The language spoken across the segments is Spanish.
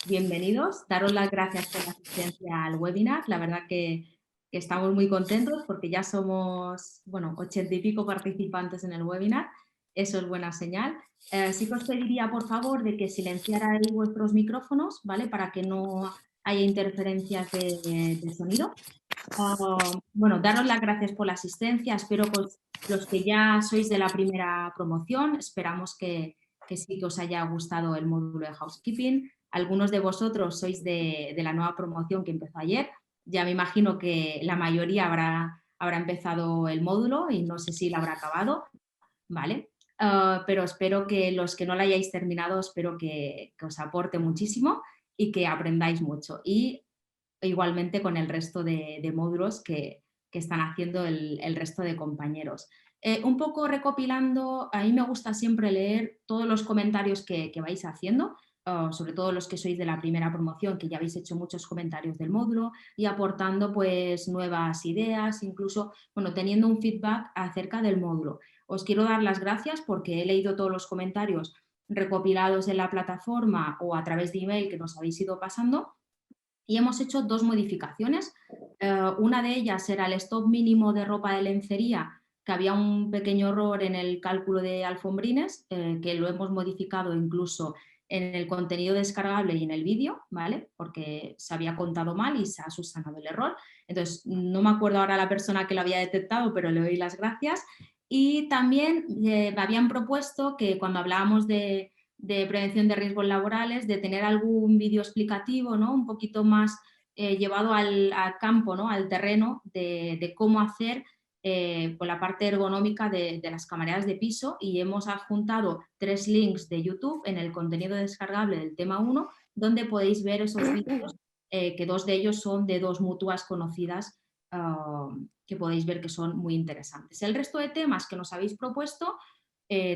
Bienvenidos, daros las gracias por la asistencia al webinar. La verdad que estamos muy contentos porque ya somos, bueno, 80 y pico participantes en el webinar. Eso es buena señal. Sí que os pediría, por favor, de que silenciarais vuestros micrófonos, ¿vale? Para que no haya interferencias de sonido. Bueno, daros las gracias por la asistencia. Espero que los que ya sois de la primera promoción, esperamos que sí que os haya gustado el módulo de housekeeping. Algunos de vosotros sois de la nueva promoción que empezó ayer. Ya me imagino que la mayoría habrá empezado el módulo y no sé si lo habrá acabado, ¿vale? Pero espero que los que no lo hayáis terminado, espero que os aporte muchísimo y que aprendáis mucho. Y igualmente con el resto de módulos que están haciendo el resto de compañeros. Un poco recopilando, a mí me gusta siempre leer todos los comentarios que vais haciendo, sobre todo los que sois de la primera promoción, que ya habéis hecho muchos comentarios del módulo y aportando pues nuevas ideas, incluso, bueno, teniendo un feedback acerca del módulo. Os quiero dar las gracias porque he leído todos los comentarios recopilados en la plataforma o a través de email que nos habéis ido pasando y hemos hecho dos modificaciones. Una de ellas era el stock mínimo de ropa de lencería, que había un pequeño error en el cálculo de alfombrines, que lo hemos modificado incluso en el contenido descargable y en el vídeo, ¿vale? Porque se había contado mal y se ha subsanado el error. Entonces, no me acuerdo ahora la persona que lo había detectado, pero le doy las gracias. Y también me habían propuesto que cuando hablábamos de prevención de riesgos laborales, de tener algún vídeo explicativo, ¿no? Un poquito más llevado al campo, ¿no? Al terreno de cómo hacer con la parte ergonómica de las camareras de piso, y hemos adjuntado 3 links de YouTube en el contenido descargable del tema 1, donde podéis ver esos vídeos, que 2 de ellos son de 2 mutuas conocidas, que podéis ver que son muy interesantes. El resto de temas que nos habéis propuesto,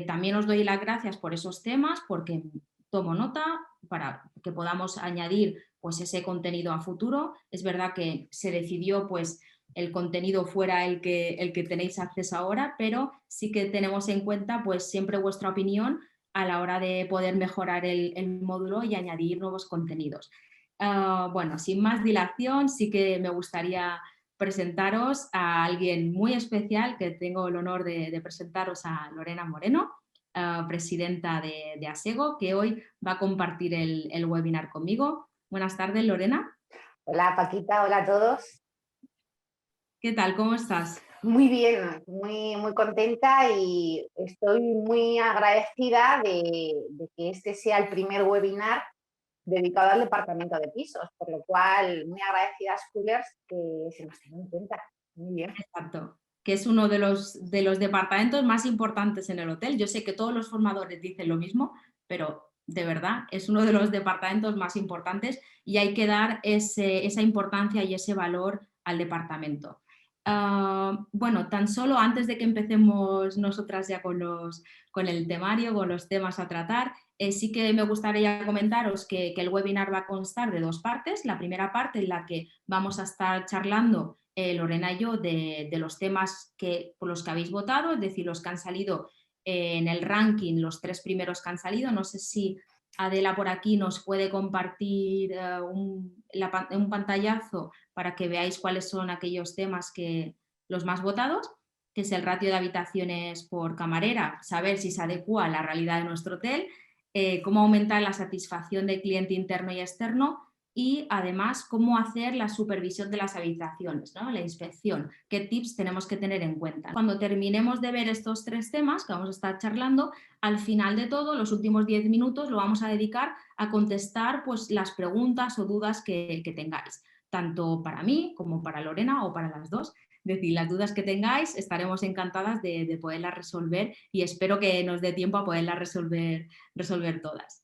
también os doy las gracias por esos temas, porque tomo nota para que podamos añadir pues, ese contenido a futuro. Es verdad que se decidió pues, el contenido fuera el que tenéis acceso ahora, pero sí que tenemos en cuenta pues, siempre vuestra opinión a la hora de poder mejorar el módulo y añadir nuevos contenidos. Bueno, sin más dilación, sí que me gustaría presentaros a alguien muy especial, que tengo el honor de presentaros a Lorena Moreno, presidenta de ASEGO, que hoy va a compartir el webinar conmigo. Buenas tardes, Lorena. Hola Paquita, hola a todos. ¿Qué tal? ¿Cómo estás? Muy bien, muy contenta y estoy muy agradecida de que este sea el primer webinar dedicado al departamento de pisos, por lo cual muy agradecida a Schoolers que se nos tenga en cuenta. Muy bien. Exacto, que es uno de los departamentos más importantes en el hotel. Yo sé que todos los formadores dicen lo mismo, pero de verdad es uno de los departamentos más importantes y hay que dar esa importancia y ese valor al departamento. Bueno, tan solo antes de que empecemos nosotras ya con el temario, con los temas a tratar, sí que me gustaría comentaros que el webinar va a constar de 2 partes. La primera parte en la que vamos a estar charlando Lorena y yo de los temas por los que habéis votado, es decir, los que han salido en el ranking, los 3 primeros que han salido. No sé si Adela por aquí nos puede compartir un pantallazo para que veáis cuáles son aquellos temas los más votados, que es el ratio de habitaciones por camarera, saber si se adecua a la realidad de nuestro hotel, cómo aumentar la satisfacción del cliente interno y externo, y además cómo hacer la supervisión de las habitaciones, ¿no? La inspección, qué tips tenemos que tener en cuenta. Cuando terminemos de ver estos 3 temas que vamos a estar charlando, al final de todo, los últimos 10 minutos lo vamos a dedicar a contestar pues, las preguntas o dudas que tengáis, tanto para mí como para Lorena o para las dos. Es decir, las dudas que tengáis estaremos encantadas de poderlas resolver y espero que nos dé tiempo a poderlas resolver todas.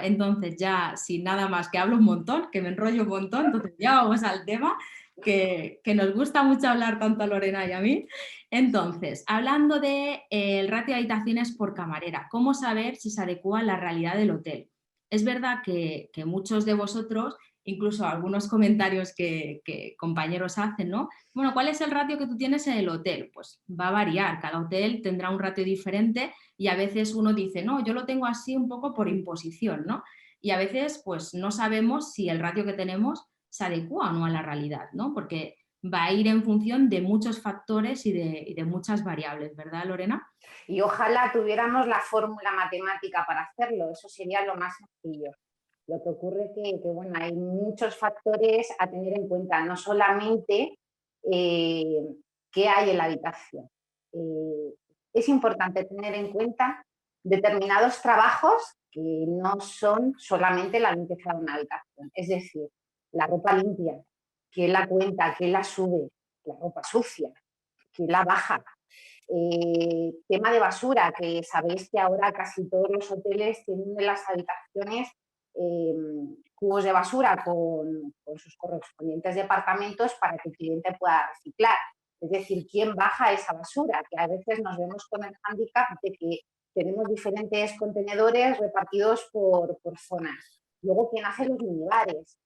Entonces ya sin nada más, que hablo un montón, que me enrollo un montón, entonces ya vamos al tema que nos gusta mucho hablar tanto a Lorena y a mí. Entonces, hablando del ratio de habitaciones por camarera, ¿cómo saber si se adecua a la realidad del hotel? Es verdad que muchos de vosotros incluso algunos comentarios que compañeros hacen, ¿no? Bueno, ¿cuál es el ratio que tú tienes en el hotel? Pues va a variar, cada hotel tendrá un ratio diferente y a veces uno dice, no, yo lo tengo así un poco por imposición, ¿no? Y a veces pues no sabemos si el ratio que tenemos se adecua o no a la realidad, ¿no? Porque va a ir en función de muchos factores y de muchas variables, ¿verdad, Lorena? Y ojalá tuviéramos la fórmula matemática para hacerlo, eso sería lo más sencillo. Lo que ocurre que bueno, hay muchos factores a tener en cuenta, no solamente eh, qué hay en la habitación. Eh, es importante tener en cuenta determinados trabajos que no son solamente la limpieza de una habitación, es decir, la ropa limpia, quién la cuenta, quién la sube, la ropa sucia, quién la baja. Tema de basura, que sabéis que ahora casi todos los hoteles tienen en las habitaciones eh, cubos de basura con sus correspondientes departamentos para que el cliente pueda reciclar. Es decir, quién baja esa basura, que a veces nos vemos con el hándicap de que tenemos diferentes contenedores repartidos por zonas. Luego, quién hace los minibares,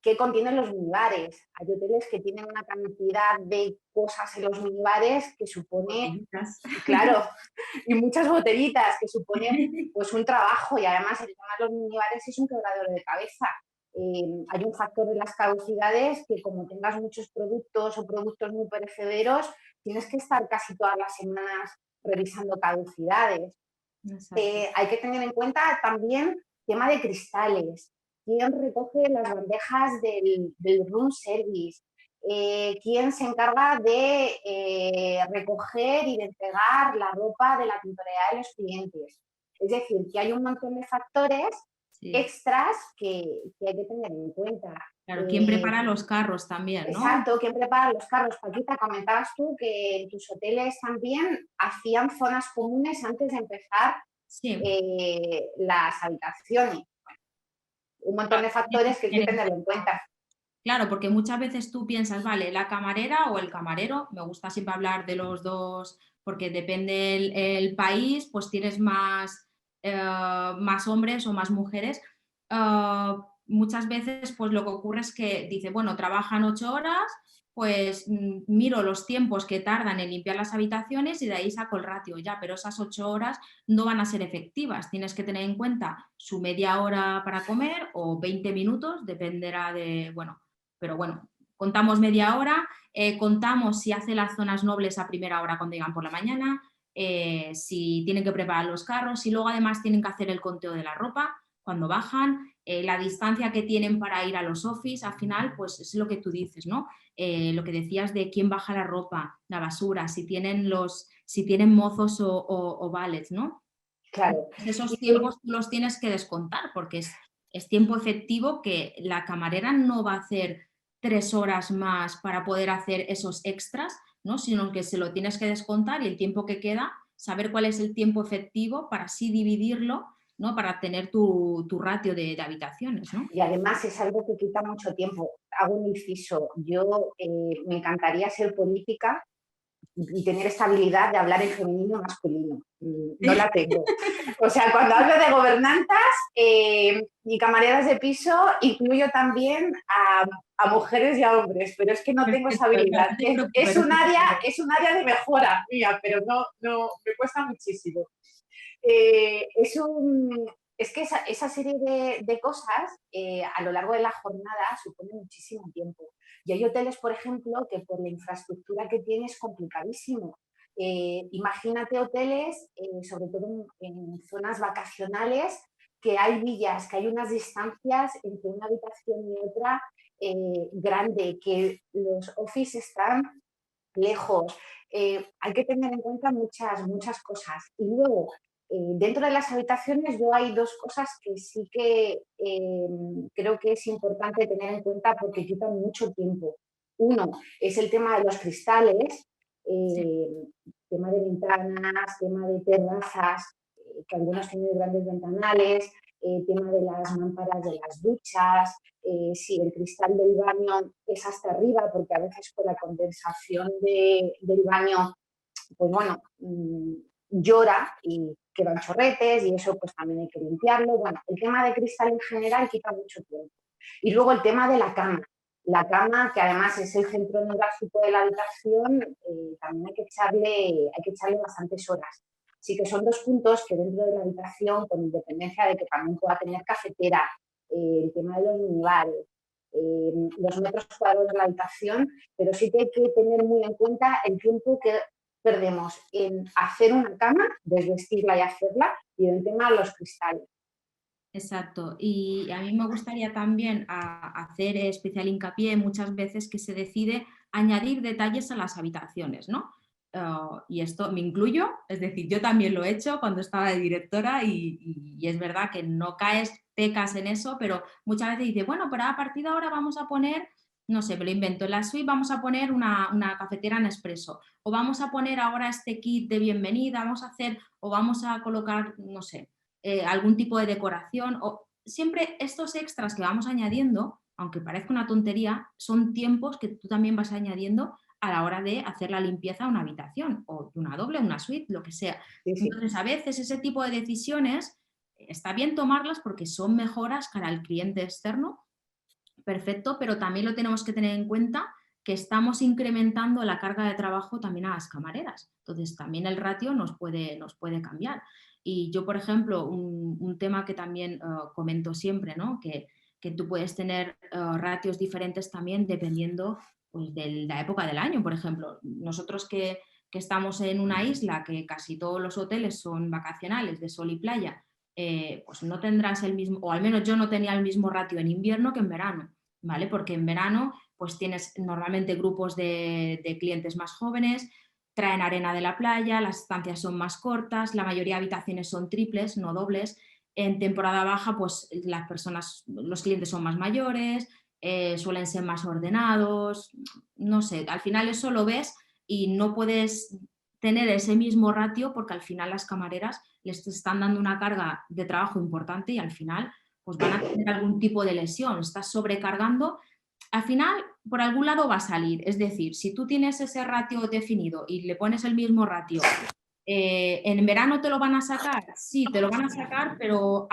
qué contienen los minibares. Hay hoteles que tienen una cantidad de cosas en los minibares que supone, Botellitas. claro, y muchas botellitas que supone pues un trabajo, y además el tema de los minibares es un quebradero de cabeza. Hay un factor de las caducidades que como tengas muchos productos o productos muy perecederos, tienes que estar casi todas las semanas revisando caducidades. Exacto. Hay que tener en cuenta también tema de cristales, quién recoge las bandejas del room service, quién se encarga de recoger y de entregar la ropa de la tintorería de los clientes. Es decir, que hay un montón de factores Sí. extras que hay que tener en cuenta. Claro, ¿quién prepara los carros también, no? Exacto, ¿quién prepara los carros? Paquita, comentabas tú que en tus hoteles también hacían zonas comunes antes de empezar Sí. las habitaciones. Un montón de factores que hay que tenerlo en cuenta. Claro, porque muchas veces tú piensas, vale, la camarera o el camarero, me gusta siempre hablar de los dos, porque depende el país, pues tienes más hombres o más mujeres. Muchas veces, pues lo que ocurre es que dice, bueno, trabajan 8 horas, pues miro los tiempos que tardan en limpiar las habitaciones y de ahí saco el ratio ya, pero esas 8 horas no van a ser efectivas. Tienes que tener en cuenta su media hora para comer o 20 minutos, dependerá de, bueno, pero bueno, contamos media hora, contamos si hace las zonas nobles a primera hora cuando llegan por la mañana, si tienen que preparar los carros, y luego además tienen que hacer el conteo de la ropa cuando bajan, la distancia que tienen para ir a los office, al final, pues es lo que tú dices, ¿no? Lo que decías de quién baja la ropa, la basura, si tienen mozos o valets, ¿no? Claro. Esos Y tiempos tú los tienes que descontar porque es tiempo efectivo que la camarera no va a hacer 3 horas más para poder hacer esos extras, ¿no? Sino que se lo tienes que descontar y el tiempo que queda, saber cuál es el tiempo efectivo para así dividirlo, ¿no? Para tener tu ratio de habitaciones, ¿no? y además es algo que quita mucho tiempo. Hago un inciso. Yo me encantaría ser política y tener esta habilidad de hablar en femenino y masculino. No la tengo. O sea, cuando hablo de gobernantas y camareras de piso, incluyo también a mujeres y a hombres, pero es que no tengo esa Perfecto, no, habilidad. no te preocupes, Es no un te área, preocupes. es un área de mejora mía, pero no me cuesta muchísimo. Es un, es que esa serie de cosas a lo largo de la jornada supone muchísimo tiempo. Y hay hoteles, por ejemplo, que por la infraestructura que tiene es complicadísimo. Imagínate hoteles, sobre todo en zonas vacacionales, que hay villas, que hay unas distancias entre una habitación y otra grande, que los offices están lejos. Hay que tener en cuenta muchas cosas. Y luego, dentro de las habitaciones, yo hay dos cosas que sí que creo que es importante tener en cuenta porque quitan mucho tiempo. Uno es el tema de los cristales, Sí. eh, tema de ventanas, tema de terrazas, que algunos tienen grandes ventanales, tema de las mamparas de las duchas, si el cristal del baño es hasta arriba, porque a veces con la condensación del baño, pues bueno, llora y quedan chorretes y eso pues también hay que limpiarlo. Bueno, el tema de cristal en general quita mucho tiempo. Y luego el tema de la cama. La cama, que además es el centro neurálgico de la habitación, también hay que echarle bastantes horas. Así que son dos puntos que dentro de la habitación, con independencia de que también pueda tener cafetera, el tema de los minibares, los metros cuadrados de la habitación, pero sí que hay que tener muy en cuenta el tiempo que perdemos en hacer una cama, desvestirla y hacerla, y el tema de los cristales. Exacto. Y a mí me gustaría también hacer especial hincapié muchas veces que se decide añadir detalles a las habitaciones, ¿no? Y esto me incluyo, es decir, yo también lo he hecho cuando estaba de directora y es verdad que no caes, pecas en eso, pero muchas veces dices, bueno, pero a partir de ahora vamos a poner, no sé, me lo invento, en la suite vamos a poner una cafetera Nespresso o vamos a poner ahora este kit de bienvenida, vamos a hacer o vamos a colocar, no sé, algún tipo de decoración o siempre estos extras que vamos añadiendo, aunque parezca una tontería, son tiempos que tú también vas añadiendo a la hora de hacer la limpieza de una habitación o de una doble, una suite, lo que sea. Sí, sí. Entonces, a veces ese tipo de decisiones está bien tomarlas porque son mejoras para el cliente externo, perfecto, pero también lo tenemos que tener en cuenta que estamos incrementando la carga de trabajo también a las camareras. Entonces, también el ratio nos puede cambiar. Y yo, por ejemplo, un tema que también comento siempre, ¿no? Que tú puedes tener ratios diferentes también dependiendo pues, de la época del año. Por ejemplo, nosotros que estamos en una isla que casi todos los hoteles son vacacionales de sol y playa, pues no tendrás el mismo, o al menos yo no tenía el mismo ratio en invierno que en verano. ¿Vale? Porque en verano pues tienes normalmente grupos de clientes más jóvenes, traen arena de la playa, las estancias son más cortas, la mayoría de habitaciones son triples, no dobles. En temporada baja pues las personas, los clientes son más mayores, suelen ser más ordenados, no sé, al final eso lo ves y no puedes tener ese mismo ratio porque al final las camareras les están dando una carga de trabajo importante y al final pues van a tener algún tipo de lesión, estás sobrecargando, al final por algún lado va a salir. Es decir, si tú tienes ese ratio definido y le pones el mismo ratio, ¿en verano te lo van a sacar? Sí, te lo van a sacar, pero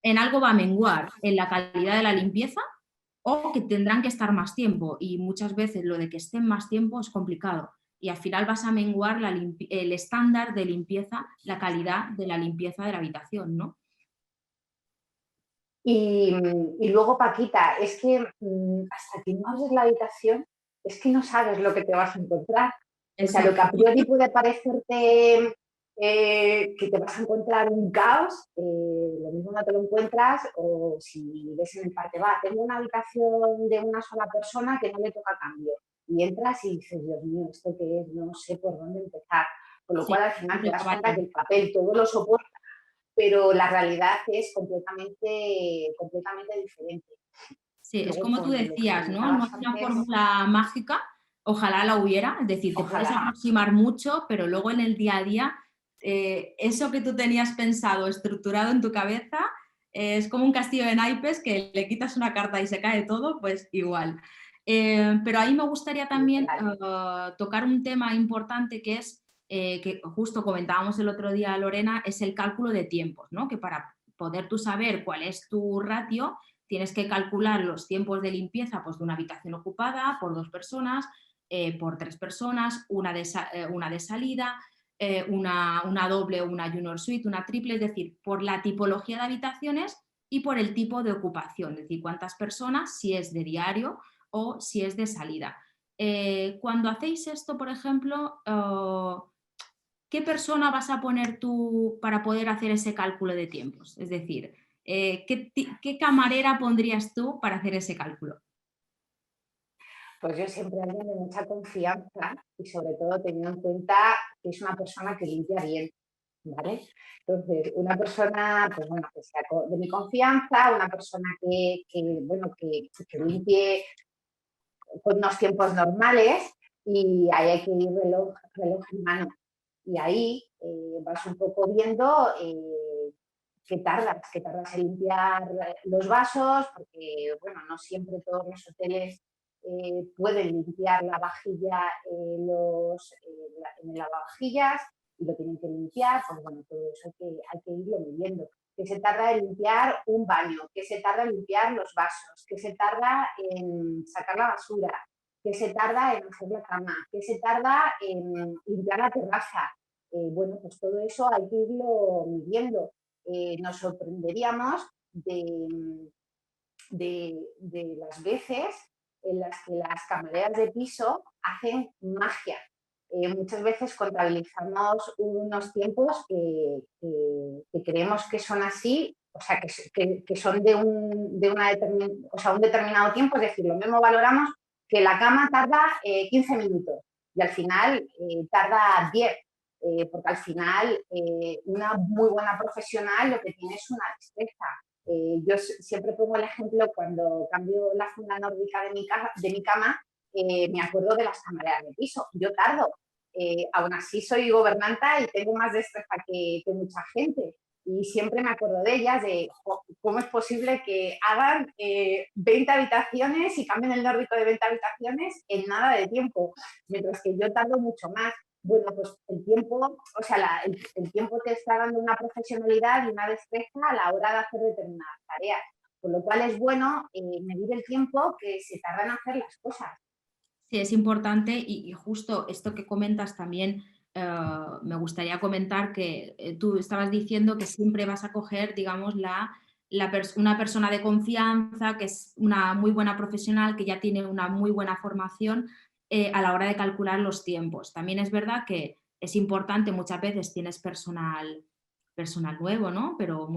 en algo va a menguar, en la calidad de la limpieza o que tendrán que estar más tiempo y muchas veces lo de que estén más tiempo es complicado y al final vas a menguar el estándar de limpieza, la calidad de la limpieza de la habitación, ¿no? Y luego, Paquita, es que hasta que no abres la habitación, es que no sabes lo que te vas a encontrar. O sea, lo que Exacto. a priori puede parecerte que te vas a encontrar un caos, lo mismo no te lo encuentras, o si ves en el parque, va, tengo una habitación de una sola persona que no le toca cambio. Y entras y dices, Dios mío, ¿esto qué es? No sé por dónde empezar. Con lo Sí, cual, al final te siempre das va cuenta que variando. el papel todo lo soporta, pero la realidad es completamente diferente. Sí, es Luego, como tú con lo que decías, ¿no? No comentabas hay una antes, fórmula mágica, ojalá la hubiera, es decir, te puedes ojalá. aproximar mucho, pero luego en el día a día, eso que tú tenías pensado, estructurado en tu cabeza, es como un castillo de naipes que le quitas una carta y se cae todo, pues igual. Pero ahí me gustaría también Literal. tocar un tema importante que es, que justo comentábamos el otro día, Lorena, es el cálculo de tiempos, ¿no? Que para poder tú saber cuál es tu ratio, tienes que calcular los tiempos de limpieza pues, de una habitación ocupada por 2 personas, por 3 personas, una de salida, una doble o una junior suite, una triple, es decir, por la tipología de habitaciones y por el tipo de ocupación, es decir, cuántas personas, si es de diario o si es de salida. Cuando hacéis esto, por ejemplo, ¿qué persona vas a poner tú para poder hacer ese cálculo de tiempos? Es decir, ¿qué camarera pondrías tú para hacer ese cálculo? Pues yo siempre alguien de mucha confianza y sobre todo teniendo en cuenta que es una persona que limpia bien, ¿vale? Entonces, una persona, pues bueno, que sea de mi confianza, una persona bueno, que limpie con unos tiempos normales y ahí hay que ir reloj en mano. Y ahí vas un poco viendo qué tardas en limpiar los vasos, porque bueno, no siempre todos los hoteles pueden limpiar la vajilla en el lavavajillas y lo tienen que limpiar, pues bueno, todo eso hay que irlo midiendo. que se tarda en limpiar un baño, que se tarda en limpiar los vasos, que se tarda en sacar la basura, que se tarda en hacer la cama, que se tarda en limpiar la terraza. Bueno, pues todo eso hay que irlo midiendo. Nos sorprenderíamos de las veces en las que las camareras de piso hacen magia. Muchas veces contabilizamos unos tiempos que creemos que son así, o sea, que son un determinado tiempo, es decir, lo mismo valoramos que la cama tarda 15 minutos y al final tarda 10, porque al final una muy buena profesional lo que tiene es una destreza. Yo siempre pongo el ejemplo cuando cambio la funda nórdica de mi cama, me acuerdo de las camareras de piso. Yo tardo, aún así soy gobernanta y tengo más destreza que mucha gente. Y siempre me acuerdo de ellas, de cómo es posible que hagan 20 habitaciones y cambien el nórdico de 20 habitaciones en nada de tiempo, mientras que yo tardo mucho más. Bueno, pues el tiempo, o sea, el tiempo te está dando una profesionalidad y una destreza a la hora de hacer determinadas tareas, con lo cual es bueno medir el tiempo que se tarda en hacer las cosas. Sí, es importante y justo esto que comentas también me gustaría comentar que tú estabas diciendo que siempre vas a coger, digamos, una persona de confianza, que es una muy buena profesional, que ya tiene una muy buena formación a la hora de calcular los tiempos. También es verdad que es importante, muchas veces tienes personal nuevo, ¿no? Pero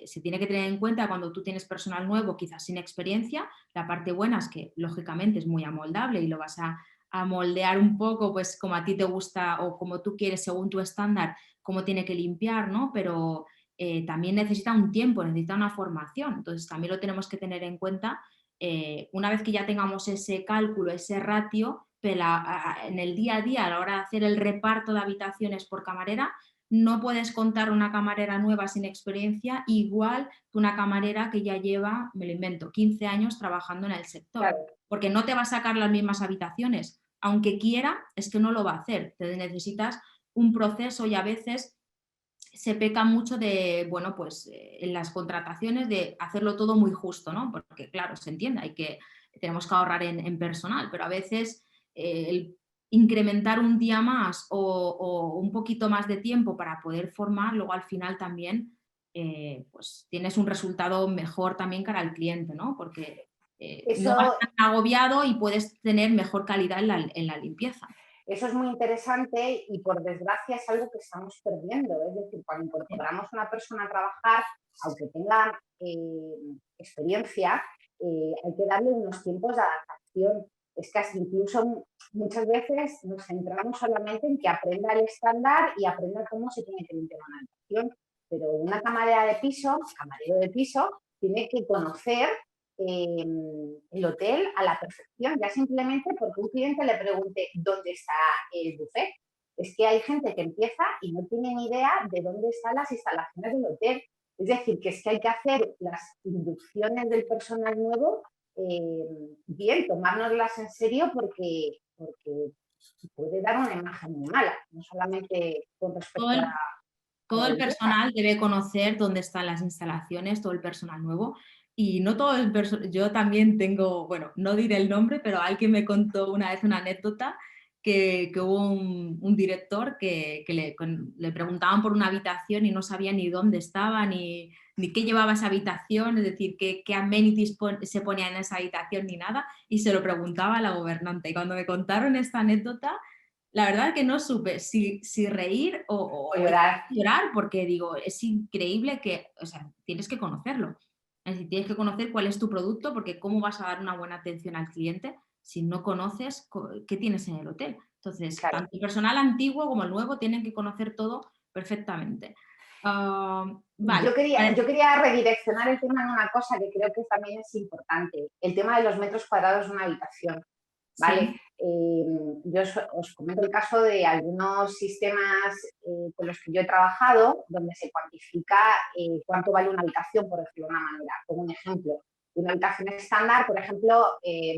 se tiene que tener en cuenta cuando tú tienes personal nuevo, quizás sin experiencia, la parte buena es que lógicamente es muy amoldable y lo vas a moldear un poco pues como a ti te gusta o como tú quieres según tu estándar, cómo tiene que limpiar, ¿no? Pero también necesita un tiempo, necesita una formación, entonces también lo tenemos que tener en cuenta. Una vez que ya tengamos ese cálculo, ese ratio, en el día a día a la hora de hacer el reparto de habitaciones por camarera, no puedes contar una camarera nueva sin experiencia igual que una camarera que ya lleva, me lo invento, 15 años trabajando en el sector. Claro. Porque no te va a sacar las mismas habitaciones. Aunque quiera, es que no lo va a hacer. Te necesitas un proceso y a veces se peca mucho de, bueno, pues en las contrataciones de hacerlo todo muy justo, ¿no? Porque claro, se entiende, tenemos que ahorrar en personal, pero a veces el incrementar un día más o un poquito más de tiempo para poder formar, luego al final también pues tienes un resultado mejor también cara al cliente, ¿no? Porque no vas tan agobiado y puedes tener mejor calidad en la limpieza. Eso es muy interesante y por desgracia es algo que estamos perdiendo. Es decir, cuando incorporamos a una persona a trabajar, aunque tenga experiencia, hay que darle unos tiempos de adaptación. Es que así incluso muchas veces nos centramos solamente en que aprenda el estándar y aprenda cómo se tiene que limpiar una habitación. Pero una camarera de piso, camarero de piso, tiene que conocer el hotel a la perfección, ya simplemente porque un cliente le pregunte dónde está el buffet. Es que hay gente que empieza y no tiene ni idea de dónde están las instalaciones del hotel. Es decir, que es que hay que hacer las inducciones del personal nuevo bien, tomárnoslas en serio porque puede dar una imagen muy mala, no solamente con respecto a todo el personal debe conocer dónde están las instalaciones, todo el personal nuevo. Y no todo el personal, yo también tengo, bueno, no diré el nombre, pero alguien me contó una vez una anécdota que hubo un director que le preguntaban por una habitación y no sabía ni dónde estaba, ni qué llevaba esa habitación, es decir, qué amenities se ponía en esa habitación ni nada, y se lo preguntaba a la gobernante. Y cuando me contaron esta anécdota, la verdad que no supe si reír o llorar, porque digo, es increíble que, o sea, tienes que conocerlo. Es decir, tienes que conocer cuál es tu producto, porque cómo vas a dar una buena atención al cliente si no conoces qué tienes en el hotel. Entonces, claro. Tanto el personal antiguo como el nuevo tienen que conocer todo perfectamente. Vale. Yo quería redireccionar el tema en una cosa que creo que también es importante, el tema de los metros cuadrados de una habitación. ¿Vale? Sí. Yo os comento el caso de algunos sistemas con los que yo he trabajado, donde se cuantifica cuánto vale una habitación, por decirlo de una manera. Como un ejemplo, una habitación estándar, por ejemplo,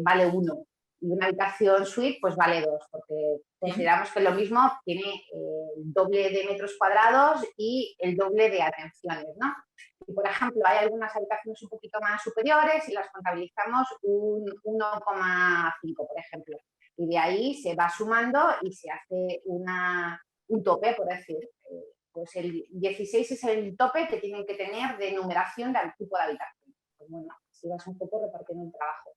vale 1 y una habitación suite pues vale 2, porque consideramos que lo mismo tiene el doble de metros cuadrados y el doble de atenciones, ¿no? Y, por ejemplo, hay algunas habitaciones un poquito más superiores y las contabilizamos un 1,5, por ejemplo. Y de ahí se va sumando y se hace un tope, por decir. Pues el 16 es el tope que tienen que tener de numeración del tipo de habitación. Pues bueno, así vas un poco repartiendo el trabajo.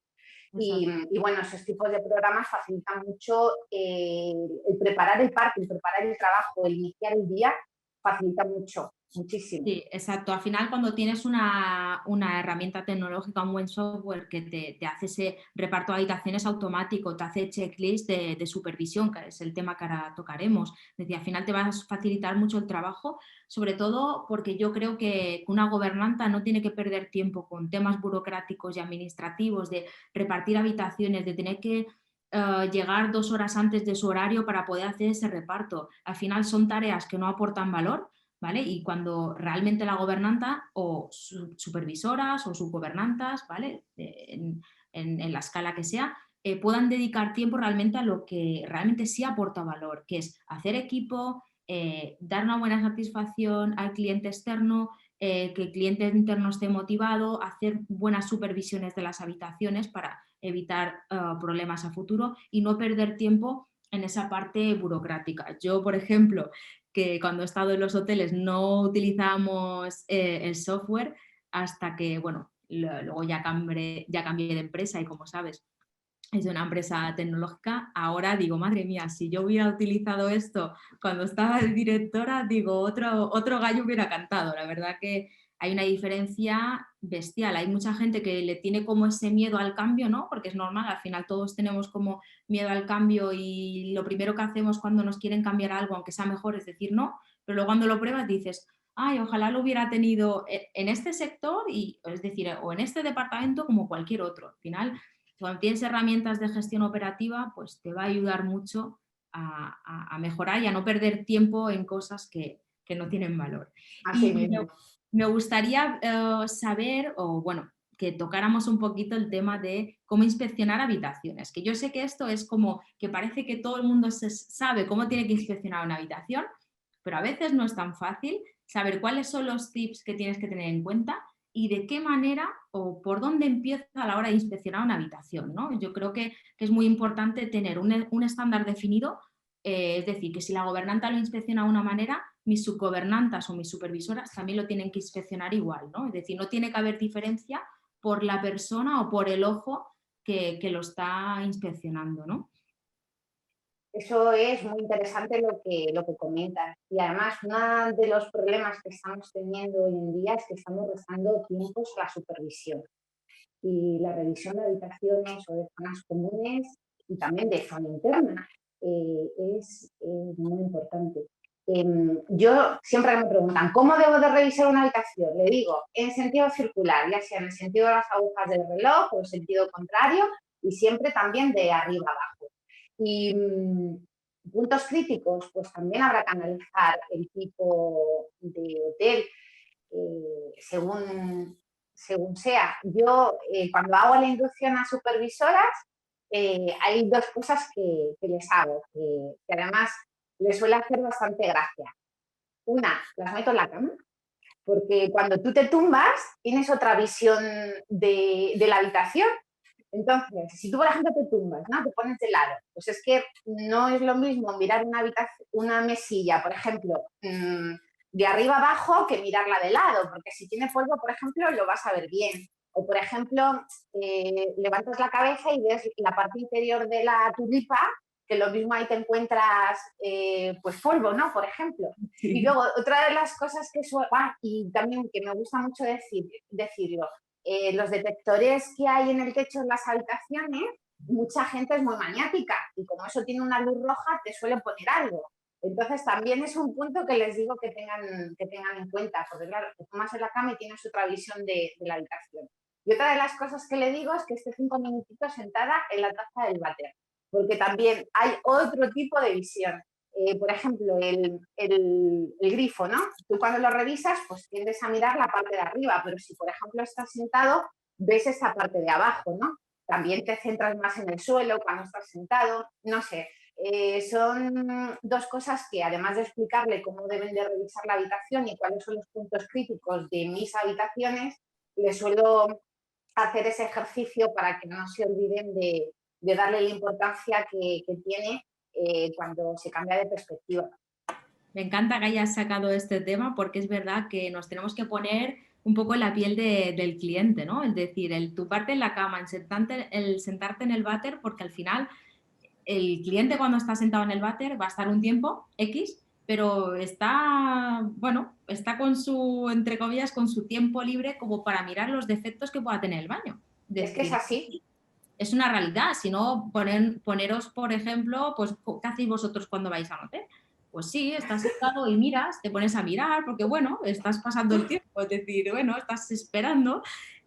Y bueno, esos tipos de programas facilitan mucho el preparar el parque, el preparar el trabajo, el iniciar el día, facilita mucho, muchísimo. Sí, exacto. Al final, cuando tienes una herramienta tecnológica, un buen software que te hace ese reparto de habitaciones automático, te hace checklist de supervisión, que es el tema que ahora tocaremos. Es decir, al final te va a facilitar mucho el trabajo, sobre todo porque yo creo que una gobernanta no tiene que perder tiempo con temas burocráticos y administrativos de repartir habitaciones, de tener que llegar 2 horas antes de su horario para poder hacer ese reparto. Al final son tareas que no aportan valor, ¿vale? Y cuando realmente la gobernanta o supervisoras o subgobernantas, ¿vale? En la escala que sea, puedan dedicar tiempo realmente a lo que realmente sí aporta valor, que es hacer equipo, dar una buena satisfacción al cliente externo, que el cliente interno esté motivado, hacer buenas supervisiones de las habitaciones para evitar problemas a futuro y no perder tiempo en esa parte burocrática. Yo, por ejemplo, que cuando he estado en los hoteles no utilizábamos el software hasta que, bueno, luego ya cambié de empresa y como sabes, es de una empresa tecnológica. Ahora digo, madre mía, si yo hubiera utilizado esto cuando estaba de directora, digo, otro gallo hubiera cantado. La verdad que hay una diferencia bestial. Hay mucha gente que le tiene como ese miedo al cambio, ¿no? Porque es normal, al final todos tenemos como miedo al cambio y lo primero que hacemos cuando nos quieren cambiar algo, aunque sea mejor, es decir no, pero luego cuando lo pruebas dices, ay, ojalá lo hubiera tenido en este sector, y, es decir, o en este departamento como cualquier otro. Al final, cuando tienes herramientas de gestión operativa, pues te va a ayudar mucho a mejorar y a no perder tiempo en cosas que no tienen valor. Así Y mismo. me gustaría saber, o bueno, que tocáramos un poquito el tema de cómo inspeccionar habitaciones, que yo sé que esto es como que parece que todo el mundo sabe cómo tiene que inspeccionar una habitación, pero a veces no es tan fácil saber cuáles son los tips que tienes que tener en cuenta y de qué manera o por dónde empieza a la hora de inspeccionar una habitación, ¿no? Yo creo que es muy importante tener un estándar definido, es decir, que si la gobernanta lo inspecciona de una manera, mis subgobernantas o mis supervisoras también lo tienen que inspeccionar igual, ¿no? Es decir, no tiene que haber diferencia por la persona o por el ojo que lo está inspeccionando, ¿no? Eso es muy interesante lo que comentas. Y además, uno de los problemas que estamos teniendo hoy en día es que estamos restando tiempos a la supervisión. Y la revisión de habitaciones o de zonas comunes y también de zona interna es muy importante. Yo siempre me preguntan, ¿cómo debo de revisar una habitación? Le digo, en sentido circular, ya sea en el sentido de las agujas del reloj o en sentido contrario, y siempre también de arriba abajo. Y puntos críticos, pues también habrá que analizar el tipo de hotel según sea. Yo, cuando hago la inducción a supervisoras, hay 2 cosas que les hago, que además les suele hacer bastante gracia. Una, las meto en la cama, porque cuando tú te tumbas, tienes otra visión de la habitación. Entonces, si tú, por ejemplo, te tumbas, ¿no? Te pones de lado, pues es que no es lo mismo mirar una mesilla, por ejemplo, de arriba abajo que mirarla de lado, porque si tiene polvo, por ejemplo, lo vas a ver bien. O, por ejemplo, levantas la cabeza y ves la parte interior de la tulipa, que lo mismo ahí te encuentras pues polvo, ¿no? Por ejemplo. Y Sí. luego, otra de las cosas que y también que me gusta mucho decirlo, los detectores que hay en el techo de las habitaciones, mucha gente es muy maniática y como eso tiene una luz roja, te suele poner algo. Entonces también es un punto que les digo que tengan en cuenta, porque claro, te tomas en la cama y tienes otra visión de la habitación. Y otra de las cosas que le digo es que esté 5 minutitos sentada en la taza del váter, porque también hay otro tipo de visión. Por ejemplo, el grifo, ¿no? Tú cuando lo revisas, pues tiendes a mirar la parte de arriba, pero si, por ejemplo, estás sentado, ves esa parte de abajo, ¿no? También te centras más en el suelo cuando estás sentado, no sé. Son dos cosas que, además de explicarle cómo deben de revisar la habitación y cuáles son los puntos críticos de mis habitaciones, les suelo hacer ese ejercicio para que no se olviden de darle la importancia que tiene cuando se cambia de perspectiva. Me encanta que hayas sacado este tema porque es verdad que nos tenemos que poner un poco en la piel del cliente, ¿no? Es decir, el tumbarte en la cama, el sentarte en el váter, porque al final el cliente cuando está sentado en el váter va a estar un tiempo X, pero está, bueno, está con su, entre comillas, con su tiempo libre como para mirar los defectos que pueda tener el baño. Es que es Decir, así. es una realidad, si no, poneros, por ejemplo, pues, ¿qué hacéis vosotros cuando vais a un hotel? Pues sí, estás sentado y miras, te pones a mirar, porque bueno, estás pasando el tiempo, es decir, bueno, estás esperando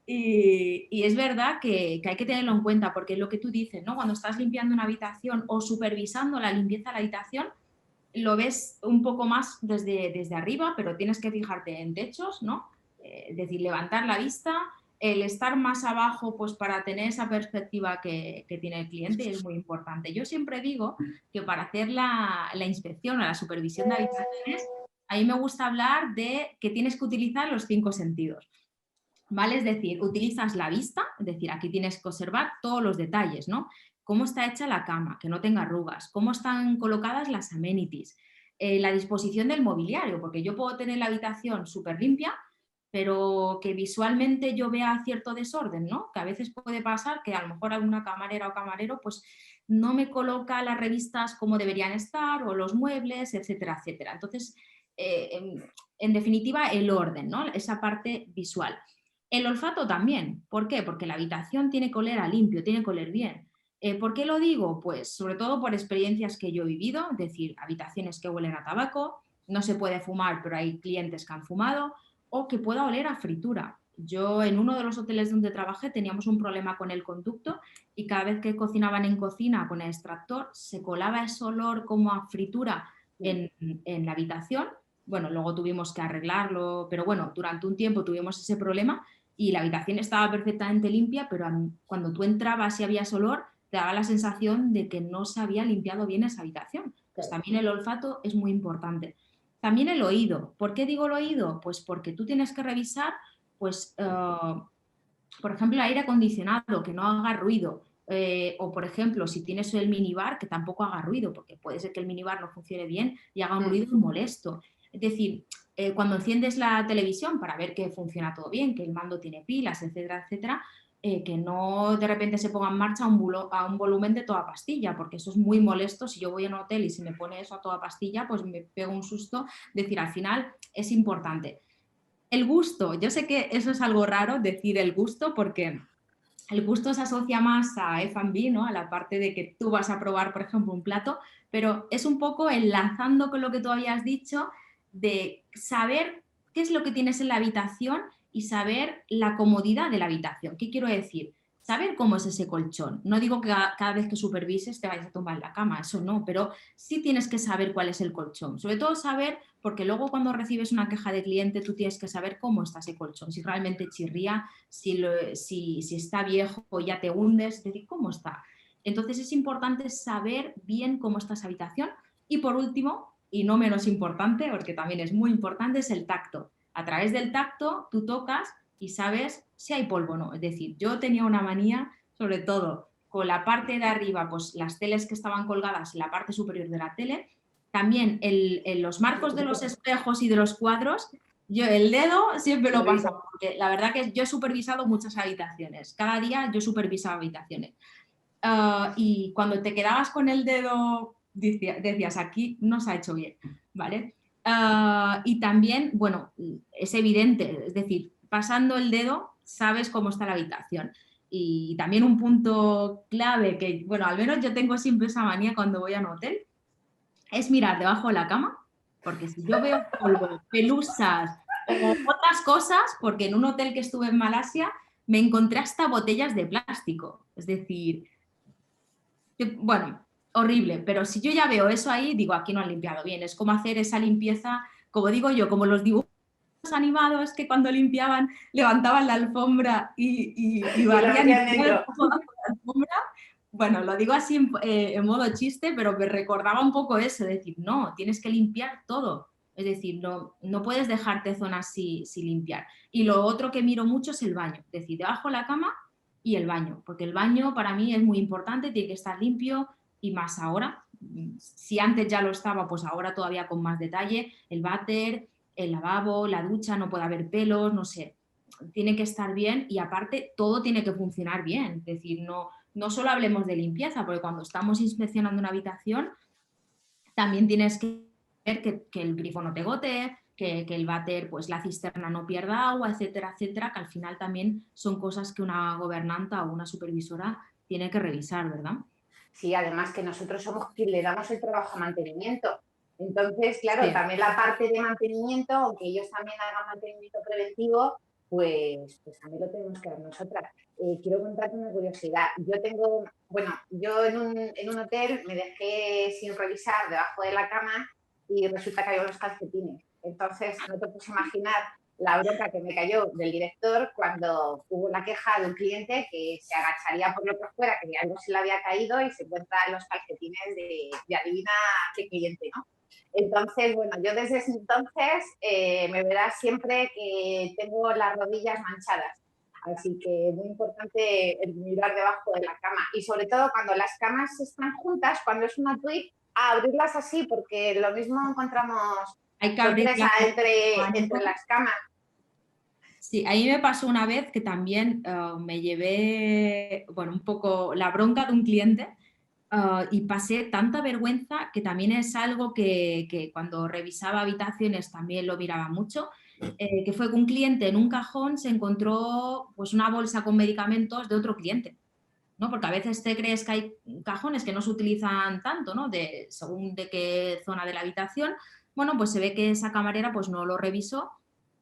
y es verdad que hay que tenerlo en cuenta, porque es lo que tú dices, ¿no? Cuando estás limpiando una habitación o supervisando la limpieza de la habitación, lo ves un poco más desde arriba, pero tienes que fijarte en techos, ¿no? Es decir, levantar la vista, el estar más abajo, pues para tener esa perspectiva que tiene el cliente es muy importante. Yo siempre digo que para hacer la inspección o la supervisión de habitaciones, a mí me gusta hablar de que tienes que utilizar los 5 sentidos. ¿Vale? Es decir, utilizas la vista, es decir, aquí tienes que observar todos los detalles, ¿no? Cómo está hecha la cama, que no tenga arrugas, cómo están colocadas las amenities, la disposición del mobiliario, porque yo puedo tener la habitación súper limpia, pero que visualmente yo vea cierto desorden, ¿no? Que a veces puede pasar que a lo mejor alguna camarera o camarero pues no me coloca las revistas como deberían estar o los muebles, etcétera, etcétera. Entonces, en definitiva, el orden, ¿no? Esa parte visual. El olfato también. ¿Por qué? Porque la habitación tiene que oler a limpio, tiene que oler bien. ¿Por qué lo digo? Pues sobre todo por experiencias que yo he vivido, es decir, habitaciones que huelen a tabaco, no se puede fumar, pero hay clientes que han fumado, o que pueda oler a fritura. Yo en uno de los hoteles donde trabajé teníamos un problema con el conducto y cada vez que cocinaban en cocina con el extractor se colaba ese olor como a fritura en la habitación. Bueno, luego tuvimos que arreglarlo, pero bueno, durante un tiempo tuvimos ese problema y la habitación estaba perfectamente limpia, pero cuando tú entrabas y habías olor, te daba la sensación de que no se había limpiado bien esa habitación. Pues también el olfato es muy importante. También el oído. ¿Por qué digo el oído? Pues porque tú tienes que revisar, pues, por ejemplo, el aire acondicionado, que no haga ruido. O, por ejemplo, si tienes el minibar, que tampoco haga ruido, porque puede ser que el minibar no funcione bien y haga un ruido molesto. Es decir, cuando enciendes la televisión para ver que funciona todo bien, que el mando tiene pilas, etcétera, etcétera, que no de repente se ponga en marcha a un volumen de toda pastilla, porque eso es muy molesto. Si yo voy a un hotel y se me pone eso a toda pastilla, pues me pego un susto. Es decir, al final es importante. El gusto, yo sé que eso es algo raro, decir el gusto, porque el gusto se asocia más a F&B, ¿no? A la parte de que tú vas a probar, por ejemplo, un plato, pero es un poco enlazando con lo que tú habías dicho de saber qué es lo que tienes en la habitación y saber la comodidad de la habitación. ¿Qué quiero decir? Saber cómo es ese colchón. No digo que cada vez que supervises te vayas a tumbar en la cama, eso no, pero sí tienes que saber cuál es el colchón. Sobre todo saber, porque luego cuando recibes una queja de cliente tú tienes que saber cómo está ese colchón, si realmente chirría, si está viejo o ya te hundes, es decir, cómo está. Entonces es importante saber bien cómo está esa habitación. Y por último, y no menos importante, porque también es muy importante, es el tacto. A través del tacto tú tocas y sabes si hay polvo o no. Es decir, yo tenía una manía, sobre todo con la parte de arriba, pues las teles que estaban colgadas en la parte superior de la tele, también en los marcos de los espejos y de los cuadros, yo el dedo siempre lo paso, porque la verdad que yo he supervisado muchas habitaciones. Cada día yo supervisaba habitaciones. Y cuando te quedabas con el dedo, decías, aquí no se ha hecho bien, ¿vale? Y también, bueno, es evidente, es decir, pasando el dedo sabes cómo está la habitación. Y también un punto clave que, bueno, al menos yo tengo siempre esa manía cuando voy a un hotel, es mirar debajo de la cama, porque si yo veo polvo, pelusas o otras cosas, porque en un hotel que estuve en Malasia me encontré hasta botellas de plástico, es decir, bueno, horrible, pero si yo ya veo eso ahí, digo, aquí no han limpiado bien, es como hacer esa limpieza, como digo yo, como los dibujos animados que cuando limpiaban levantaban la alfombra y barrían y la alfombra, Bueno, lo digo así en modo chiste, pero me recordaba un poco eso, decir, no, tienes que limpiar todo. Es decir, no puedes dejarte zonas sin limpiar. Y lo otro que miro mucho es el baño, es decir, debajo de la cama y el baño, porque el baño para mí es muy importante, tiene que estar limpio y más ahora. Si antes ya lo estaba, pues ahora todavía con más detalle. El váter, el lavabo, la ducha, no puede haber pelos, no sé. Tiene que estar bien y aparte todo tiene que funcionar bien. Es decir, no solo hablemos de limpieza, porque cuando estamos inspeccionando una habitación, también tienes que ver que el grifo no te gotee, que el váter, pues la cisterna no pierda agua, etcétera, etcétera, que al final también son cosas que una gobernanta o una supervisora tiene que revisar, ¿verdad? Sí, además que nosotros somos quien le damos el trabajo a mantenimiento. Entonces, claro, Sí. también la parte de mantenimiento, aunque ellos también hagan mantenimiento preventivo, pues también lo tenemos que dar nosotras. Quiero contarte una curiosidad. Yo en un hotel me dejé sin revisar debajo de la cama y resulta que había unos calcetines. Entonces, no te puedes imaginar la bronca que me cayó del director cuando hubo la queja de un cliente que se agacharía por lo que fuera, que algo se le había caído y se encuentra los calcetines de adivina qué cliente, ¿no? Entonces, bueno, yo desde ese entonces me verás siempre que tengo las rodillas manchadas. Así que muy importante el mirar debajo de la cama. Y sobre todo cuando las camas están juntas, cuando es una suite, a abrirlas así, porque lo mismo encontramos Hay que sorpresa abrirla con entre abanico. las camas. Sí, a mí me pasó una vez que también me llevé, bueno, un poco la bronca de un cliente y pasé tanta vergüenza que también es algo que cuando revisaba habitaciones también lo miraba mucho, que fue que un cliente en un cajón se encontró pues una bolsa con medicamentos de otro cliente, ¿no? Porque a veces te crees que hay cajones que no se utilizan tanto, ¿no? Según de qué zona de la habitación. Bueno, pues se ve que esa camarera pues no lo revisó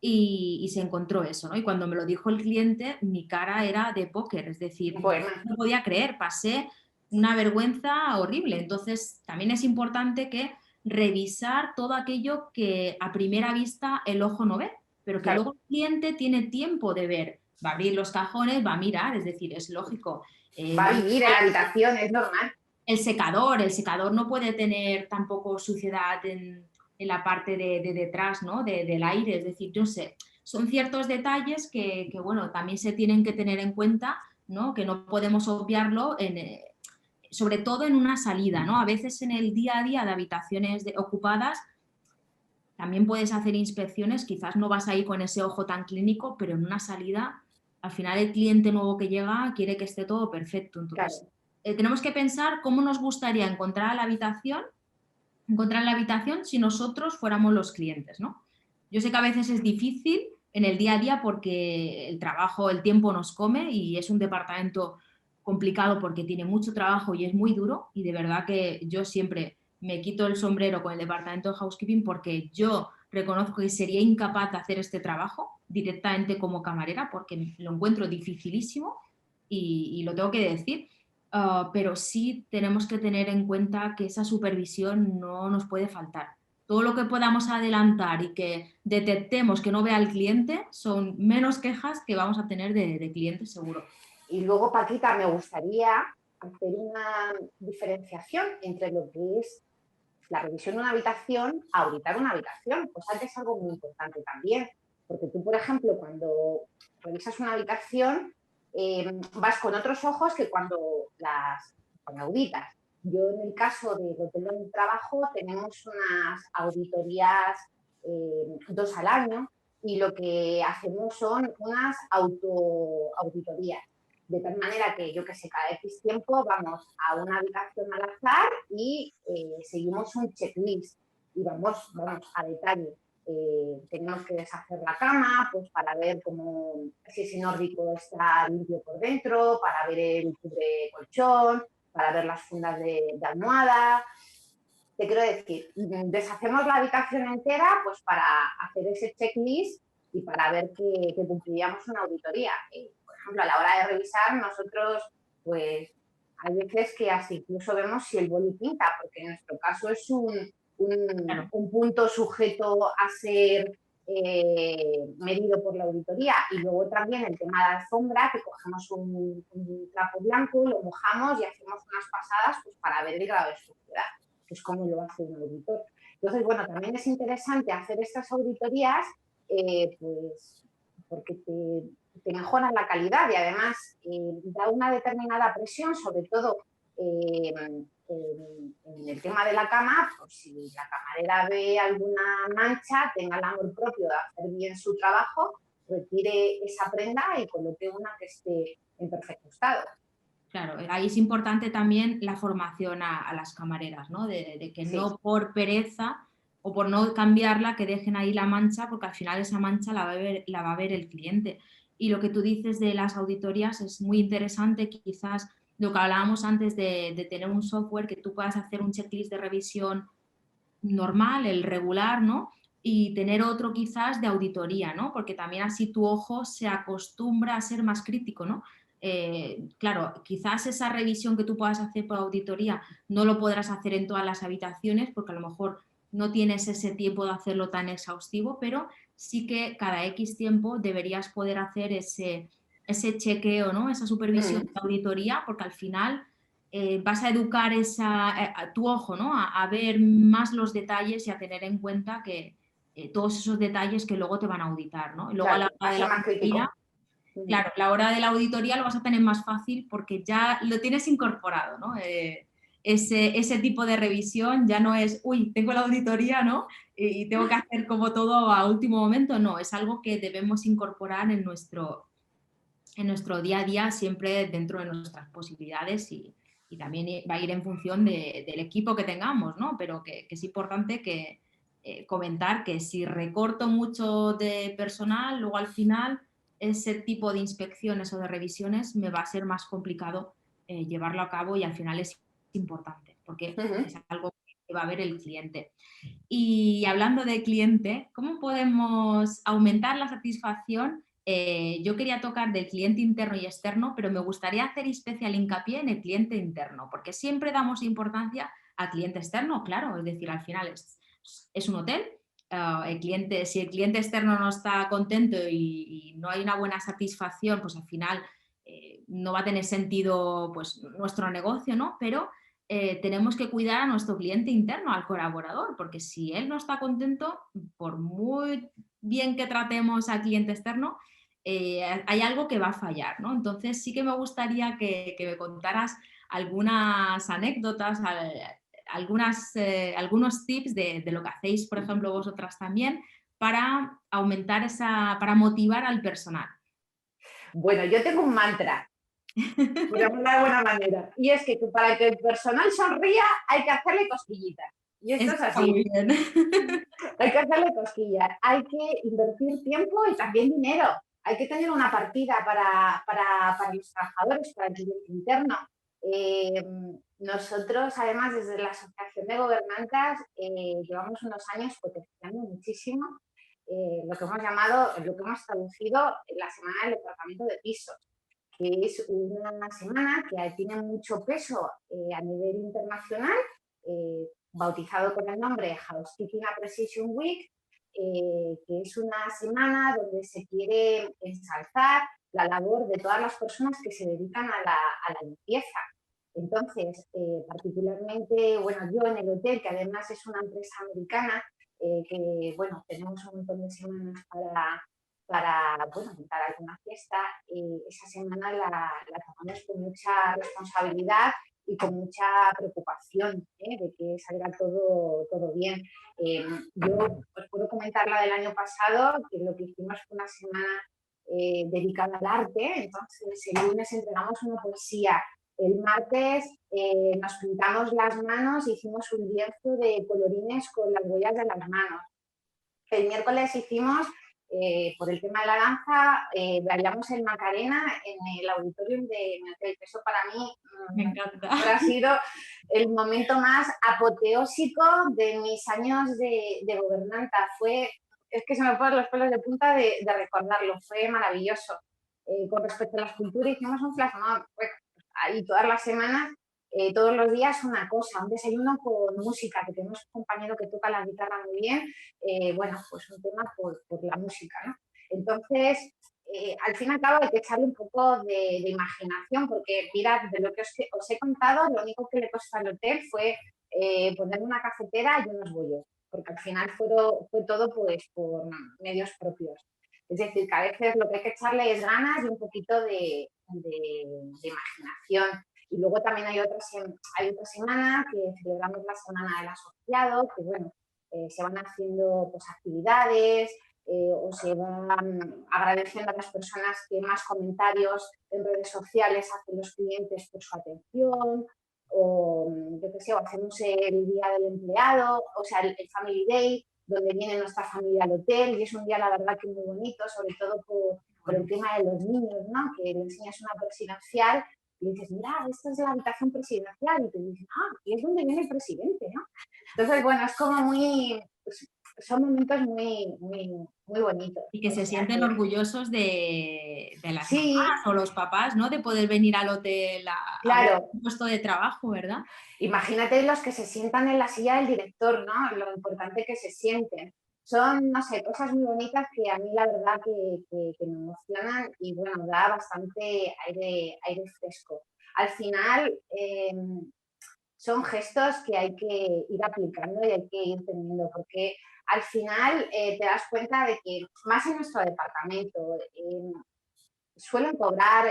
y se encontró eso, ¿no? Y cuando me lo dijo el cliente, mi cara era de póker, es decir, Bueno, no podía creer, pasé una vergüenza horrible. Entonces, también es importante que revisar todo aquello que a primera vista el ojo no ve, pero que claro, luego el cliente tiene tiempo de ver. Va a abrir los cajones, va a mirar, es decir, es lógico. va Va a a vivir en la mirar habitación, es normal. el secador no puede tener tampoco suciedad en la parte de detrás, ¿no? Del aire, es decir, yo sé, son ciertos detalles bueno, también se tienen que tener en cuenta, ¿no? Que no podemos obviarlo sobre todo en una salida, ¿no? A veces en el día a día de habitaciones ocupadas también puedes hacer inspecciones, quizás no vas a ir con ese ojo tan clínico, pero en una salida, al final el cliente nuevo que llega quiere que esté todo perfecto. Entonces, Claro. tenemos que pensar cómo nos gustaría encontrar la habitación si nosotros fuéramos los clientes, ¿no? Yo sé que a veces es difícil en el día a día porque el trabajo, el tiempo nos come y es un departamento complicado porque tiene mucho trabajo y es muy duro y de verdad que yo siempre me quito el sombrero con el departamento de housekeeping porque yo reconozco que sería incapaz de hacer este trabajo directamente como camarera porque lo encuentro dificilísimo y lo tengo que decir. Pero sí tenemos que tener en cuenta que esa supervisión no nos puede faltar. Todo lo que podamos adelantar y que detectemos que no vea el cliente son menos quejas que vamos a tener de clientes seguro. Y luego, Paquita, me gustaría hacer una diferenciación entre lo que es la revisión de una habitación a auditar una habitación, cosa que es algo muy importante también. Porque tú, por ejemplo, cuando revisas una habitación, vas con otros ojos que cuando auditas. Yo, en el caso del hotel donde trabajo, tenemos unas auditorías 2 al año y lo que hacemos son unas autoauditorías. De tal manera que, yo que sé, cada X tiempo vamos a una habitación al azar y seguimos un checklist y vamos a detalle. Tenemos que deshacer la cama pues para ver si ese nórdico está limpio por dentro, para ver el cubre colchón, para ver las fundas de almohada. Te quiero decir, deshacemos la habitación entera pues para hacer ese checklist y para ver que cumpliríamos una auditoría. Por ejemplo, a la hora de revisar, nosotros, pues, hay veces que hasta incluso vemos si el boli pinta, porque en nuestro caso es Claro. un punto sujeto a ser medido por la auditoría. Y luego también el tema de alfombra, que cogemos un trapo blanco, lo mojamos y hacemos unas pasadas pues, para ver el grado de suciedad, que es como lo hace un auditor. Entonces, bueno, también es interesante hacer estas auditorías pues, porque te mejoran la calidad y además da una determinada presión, sobre todo en el tema de la cama, pues si la camarera ve alguna mancha, tenga el amor propio de hacer bien su trabajo, retire esa prenda y coloque una que esté en perfecto estado. Claro, ahí es importante también la formación a las camareras, ¿no? De que Sí. no por pereza o por no cambiarla, que dejen ahí la mancha, porque al final esa mancha la va a ver el cliente. Y lo que tú dices de las auditorías es muy interesante, quizás lo que hablábamos antes de tener un software que tú puedas hacer un checklist de revisión normal, el regular, ¿no? Y tener otro quizás de auditoría, ¿no? Porque también así tu ojo se acostumbra a ser más crítico, ¿no? Claro, quizás esa revisión que tú puedas hacer por auditoría no lo podrás hacer en todas las habitaciones porque a lo mejor no tienes ese tiempo de hacerlo tan exhaustivo, pero sí que cada X tiempo deberías poder hacer ese chequeo, ¿no? Esa supervisión de auditoría, porque al final vas a educar a tu ojo, ¿no? A ver más los detalles y a tener en cuenta que todos esos detalles que luego te van a auditar, ¿no? Y luego Claro, a la hora de la más auditoría, crítico. claro, la hora de la auditoría lo vas a tener más fácil porque ya lo tienes incorporado, ¿no? Ese tipo de revisión ya no es, uy, tengo la auditoría, ¿no? Y tengo que hacer como todo a último momento, no, es algo que debemos incorporar en nuestro día a día, siempre dentro de nuestras posibilidades y también va a ir en función del equipo que tengamos, ¿no? Pero que es importante que comentar que si recorto mucho de personal, luego al final ese tipo de inspecciones o de revisiones me va a ser más complicado llevarlo a cabo y al final es importante porque es algo que va a ver el cliente. Y hablando de cliente, ¿cómo podemos aumentar la satisfacción? Yo quería tocar del cliente interno y externo, pero me gustaría hacer especial hincapié en el cliente interno, porque siempre damos importancia al cliente externo, claro, es decir, al final es un hotel. Si el cliente externo no está contento y no hay una buena satisfacción, pues al final no va a tener sentido pues, nuestro negocio, ¿no? Pero tenemos que cuidar a nuestro cliente interno, al colaborador, porque si él no está contento, por muy bien que tratemos al cliente externo, hay algo que va a fallar, ¿no? Entonces sí que me gustaría que me contaras algunas anécdotas, algunos tips de lo que hacéis, por ejemplo, vosotras también, para aumentar para motivar al personal. Bueno, yo tengo un mantra, por llamarlo de buena manera, y es que para que el personal sonría hay que hacerle cosquillitas. Y esto es Está así. muy bien. Hay que hacerle cosquillas, hay que invertir tiempo y también dinero. Hay que tener una partida para los trabajadores, para el cliente interno. Nosotros, además, desde la Asociación de Gobernantas, llevamos unos años potenciando muchísimo lo que hemos llamado, lo que hemos traducido la Semana del Departamento de Pisos, que es una semana que tiene mucho peso a nivel internacional, bautizado con el nombre Housekeeping Appreciation Week, que es una semana donde se quiere ensalzar la labor de todas las personas que se dedican a la limpieza. Entonces, particularmente, bueno, yo en el hotel, que además es una empresa americana, que, bueno, tenemos un montón de semanas para montar alguna fiesta, esa semana la tomamos con mucha responsabilidad y con mucha preocupación de que salga todo bien. Yo os puedo comentar la del año pasado, que lo que hicimos fue una semana dedicada al arte. Entonces, el lunes entregamos una poesía, el martes nos pintamos las manos, hicimos un lienzo de colorines con las huellas de las manos. El miércoles hicimos, por el tema de la danza, bailamos el Macarena en el auditorium de mi hotel. Eso para mí Me encanta. ha sido el momento más apoteósico de mis años de gobernanta. Es que se me ponen los pelos de punta de recordarlo, fue maravilloso. Con respecto a la escultura, hicimos un flash mob, ahí todas las semanas todos los días una cosa, un desayuno con música, que tenemos un compañero que toca la guitarra muy bien, bueno, pues un tema por la música, ¿no? Entonces, al fin y al cabo hay que echarle un poco de imaginación, porque mirad, de lo que os he contado, lo único que le costó al hotel fue ponerme una cafetera y unos bollos, porque al final fue todo pues por medios propios. Es decir, que a veces lo que hay que echarle es ganas y un poquito de imaginación. Y luego también hay otra semana que celebramos la Semana del Asociado, que bueno, se van haciendo pues, actividades, o se van agradeciendo a las personas que más comentarios en redes sociales hacen los clientes por su atención, o yo qué sé, o hacemos el Día del Empleado, o sea, el Family Day, donde viene nuestra familia al hotel, y es un día, la verdad, que muy bonito, sobre todo por el tema de los niños, ¿no? Que le enseñas una presidencial y dices, mira, esta es la habitación presidencial, y te dicen, ah, y es donde viene el presidente, ¿no? Entonces, bueno, es como muy, pues, son momentos muy bonitos. Y que O se sea sienten que, orgullosos de las sí, mamás o los papás, ¿no? De poder venir al hotel a ver claro, un puesto de trabajo, ¿verdad? imagínate los que se sientan en la silla del director, ¿no? Lo importante que se sienten. Son, no sé, cosas muy bonitas que a mí la verdad que me emocionan y bueno, da bastante aire fresco. Al final, son gestos que hay que ir aplicando y hay que ir teniendo, porque al final te das cuenta de que, más en nuestro departamento, suelen cobrar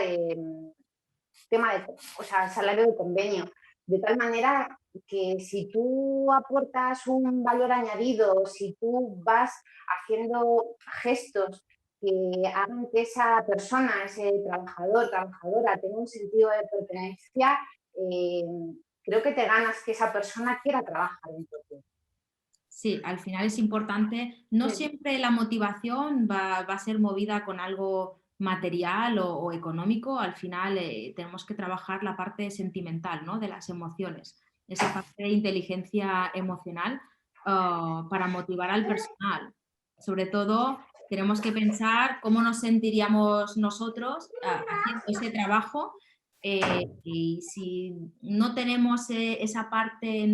tema de, o sea, salario de convenio, de tal manera que si tú aportas un valor añadido, si tú vas haciendo gestos que hagan que esa persona, ese trabajador, trabajadora, tenga un sentido de pertenencia, eh, creo que te ganas que esa persona quiera trabajar en tu equipo. Sí, al final es importante, no siempre la motivación va a ser movida con algo material o económico, al final tenemos que trabajar la parte sentimental, ¿no? De las emociones, esa parte de inteligencia emocional para motivar al personal. Sobre todo, tenemos que pensar cómo nos sentiríamos nosotros haciendo ese trabajo y si no tenemos esa parte,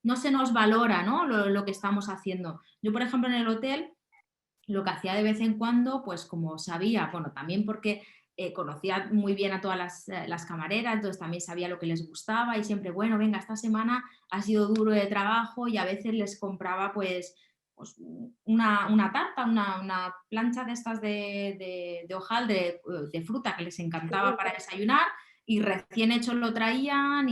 no se nos valora, ¿no? Lo que estamos haciendo. Yo, por ejemplo, en el hotel, lo que hacía de vez en cuando, pues como sabía, bueno, también porque conocía muy bien a todas las camareras, entonces también sabía lo que les gustaba y siempre, bueno, venga, esta semana ha sido duro de trabajo y a veces les compraba pues una tarta, una plancha de estas de hojaldre de fruta que les encantaba para desayunar y recién hecho lo traían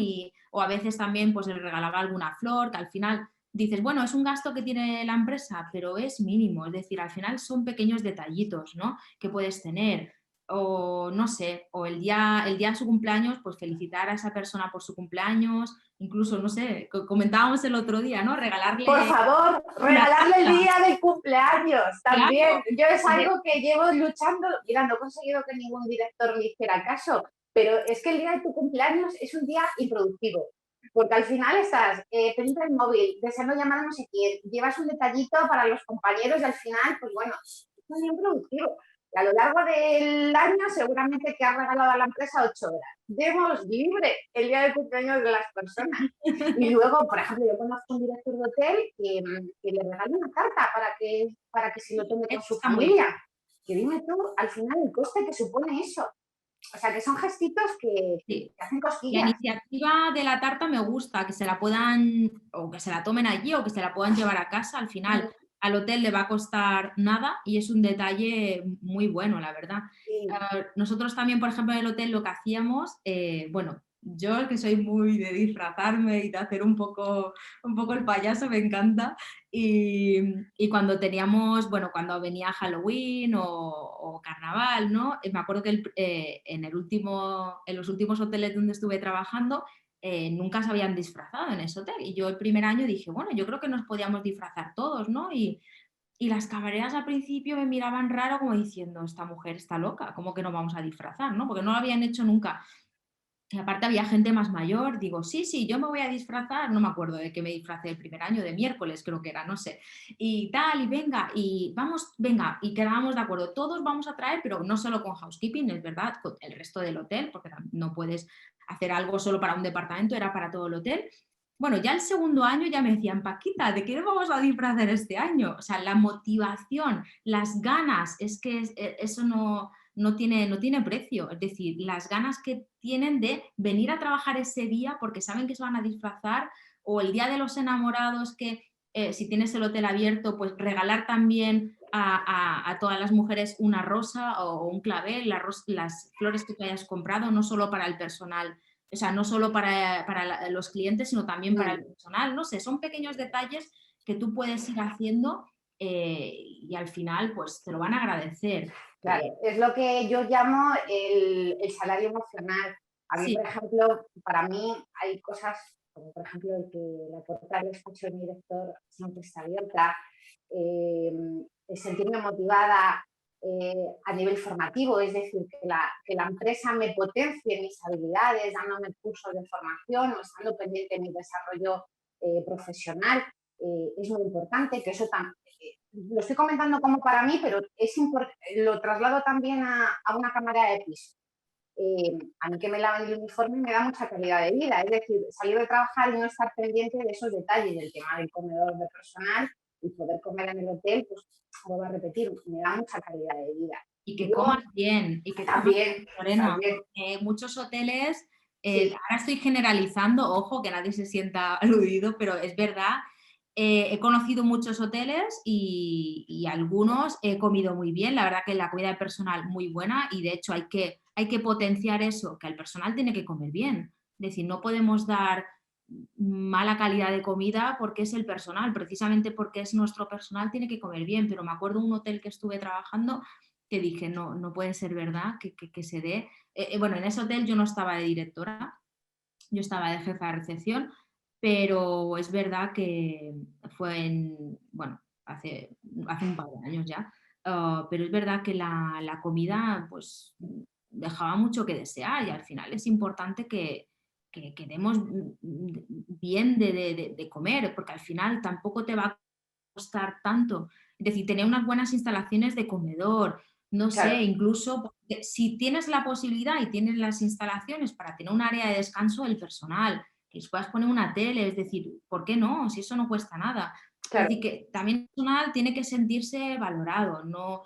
o a veces también pues les regalaba alguna flor, que al final dices, bueno, es un gasto que tiene la empresa, pero es mínimo, es decir, al final son pequeños detallitos, ¿no? Que puedes tener. O no sé, o el día de su cumpleaños, pues felicitar a esa persona por su cumpleaños, incluso, no sé, comentábamos el otro día, ¿no? Por Regalarle favor, una regalarle el tarta, día del cumpleaños también. claro. Yo es algo que llevo luchando. Mira, no he conseguido que ningún director me hiciera caso, pero es que el día de tu cumpleaños es un día improductivo. Porque al final estás pendiente del móvil, deseando llamar a no sé quién, llevas un detallito para los compañeros y al final, pues bueno, es un día improductivo. Y a lo largo del año seguramente que has regalado a la empresa 8 horas. Demos libre el día de cumpleaños de las personas. Y luego, por ejemplo, yo conozco un director de hotel que le regala una carta para que se lo tome con Eso su está muy bien. familia. Que dime tú, al final, el coste que supone eso. O sea, que son gestitos Sí. que hacen La cosquillas. iniciativa de la tarta me gusta, que se la puedan, o que se la tomen allí o que se la puedan llevar a casa. Al final, al hotel le va a costar nada y es un detalle muy bueno, la verdad. Sí. Nosotros también, por ejemplo, en el hotel lo que hacíamos, bueno, yo que soy muy de disfrazarme y de hacer un poco el payaso, me encanta. Y cuando teníamos, bueno, cuando venía Halloween o Carnaval, ¿no? Me acuerdo que en los últimos hoteles donde estuve trabajando, nunca se habían disfrazado en ese hotel. Y yo el primer año dije, bueno, yo creo que nos podíamos disfrazar todos, ¿no? Y las camareras al principio me miraban raro como diciendo, esta mujer está loca, ¿cómo que no vamos a disfrazar, ¿no? Porque no lo habían hecho nunca. que aparte había gente más mayor, digo, sí, sí, yo me voy a disfrazar, no me acuerdo de qué me disfracé el primer año, de miércoles creo que era, no sé, y tal, y vamos, venga, y quedábamos de acuerdo, todos vamos a traer, pero no solo con housekeeping, es verdad, con el resto del hotel, porque no puedes hacer algo solo para un departamento, era para todo el hotel. Bueno, ya el segundo año ya me decían, Paquita, ¿de qué nos vamos a disfrazar este año? O sea, la motivación, las ganas, es que eso no tiene precio. Es decir, las ganas que tienen de venir a trabajar ese día porque saben que se van a disfrazar, o el día de los enamorados que si tienes el hotel abierto, pues regalar también a todas las mujeres una rosa o un clavel, las flores que te hayas comprado, no solo para el personal, o sea, no solo para los clientes, sino también para el personal. No sé, son pequeños detalles que tú puedes ir haciendo y al final pues te lo van a agradecer. Claro, es lo que yo llamo el salario emocional. A mí, Sí, por ejemplo, para mí hay cosas, como por ejemplo el que la puerta del despacho de mi director siempre está abierta, el sentirme motivada a nivel formativo, es decir, que la empresa me potencie mis habilidades, dándome cursos de formación o estando pendiente de mi desarrollo profesional, es muy importante, que eso también lo estoy comentando como para mí, pero lo traslado también a una cámara de piso. A mí que me laven el uniforme me da mucha calidad de vida, es decir, salir de trabajar y no estar pendiente de esos detalles, del tema del comedor de personal y poder comer en el hotel, pues vuelvo a repetir, me da mucha calidad de vida. y que Yo comas bien, y que comas bien, también, Lorena, también, porque muchos hoteles, sí, ahora estoy generalizando, ojo, que nadie se sienta aludido, pero es verdad, he conocido muchos hoteles y algunos he comido muy bien, la verdad que la comida del personal muy buena y de hecho hay que potenciar eso, que el personal tiene que comer bien, es decir, no podemos dar mala calidad de comida porque es el personal, precisamente porque es nuestro personal tiene que comer bien, pero me acuerdo un hotel que estuve trabajando que dije, no, no puede ser verdad que se dé. Bueno, en ese hotel yo no estaba de directora, yo estaba de jefa de recepción, pero es verdad que fue bueno, hace un par de años ya, pero es verdad que la comida pues dejaba mucho que desear y al final es importante que demos bien de comer, porque al final tampoco te va a costar tanto. Es decir, tener unas buenas instalaciones de comedor, no sé, claro, incluso si tienes la posibilidad y tienes las instalaciones para tener un área de descanso del personal, que les puedas poner una tele, es decir, ¿por qué no? Si eso no cuesta nada. Es claro, decir, que también el personal tiene que sentirse valorado, no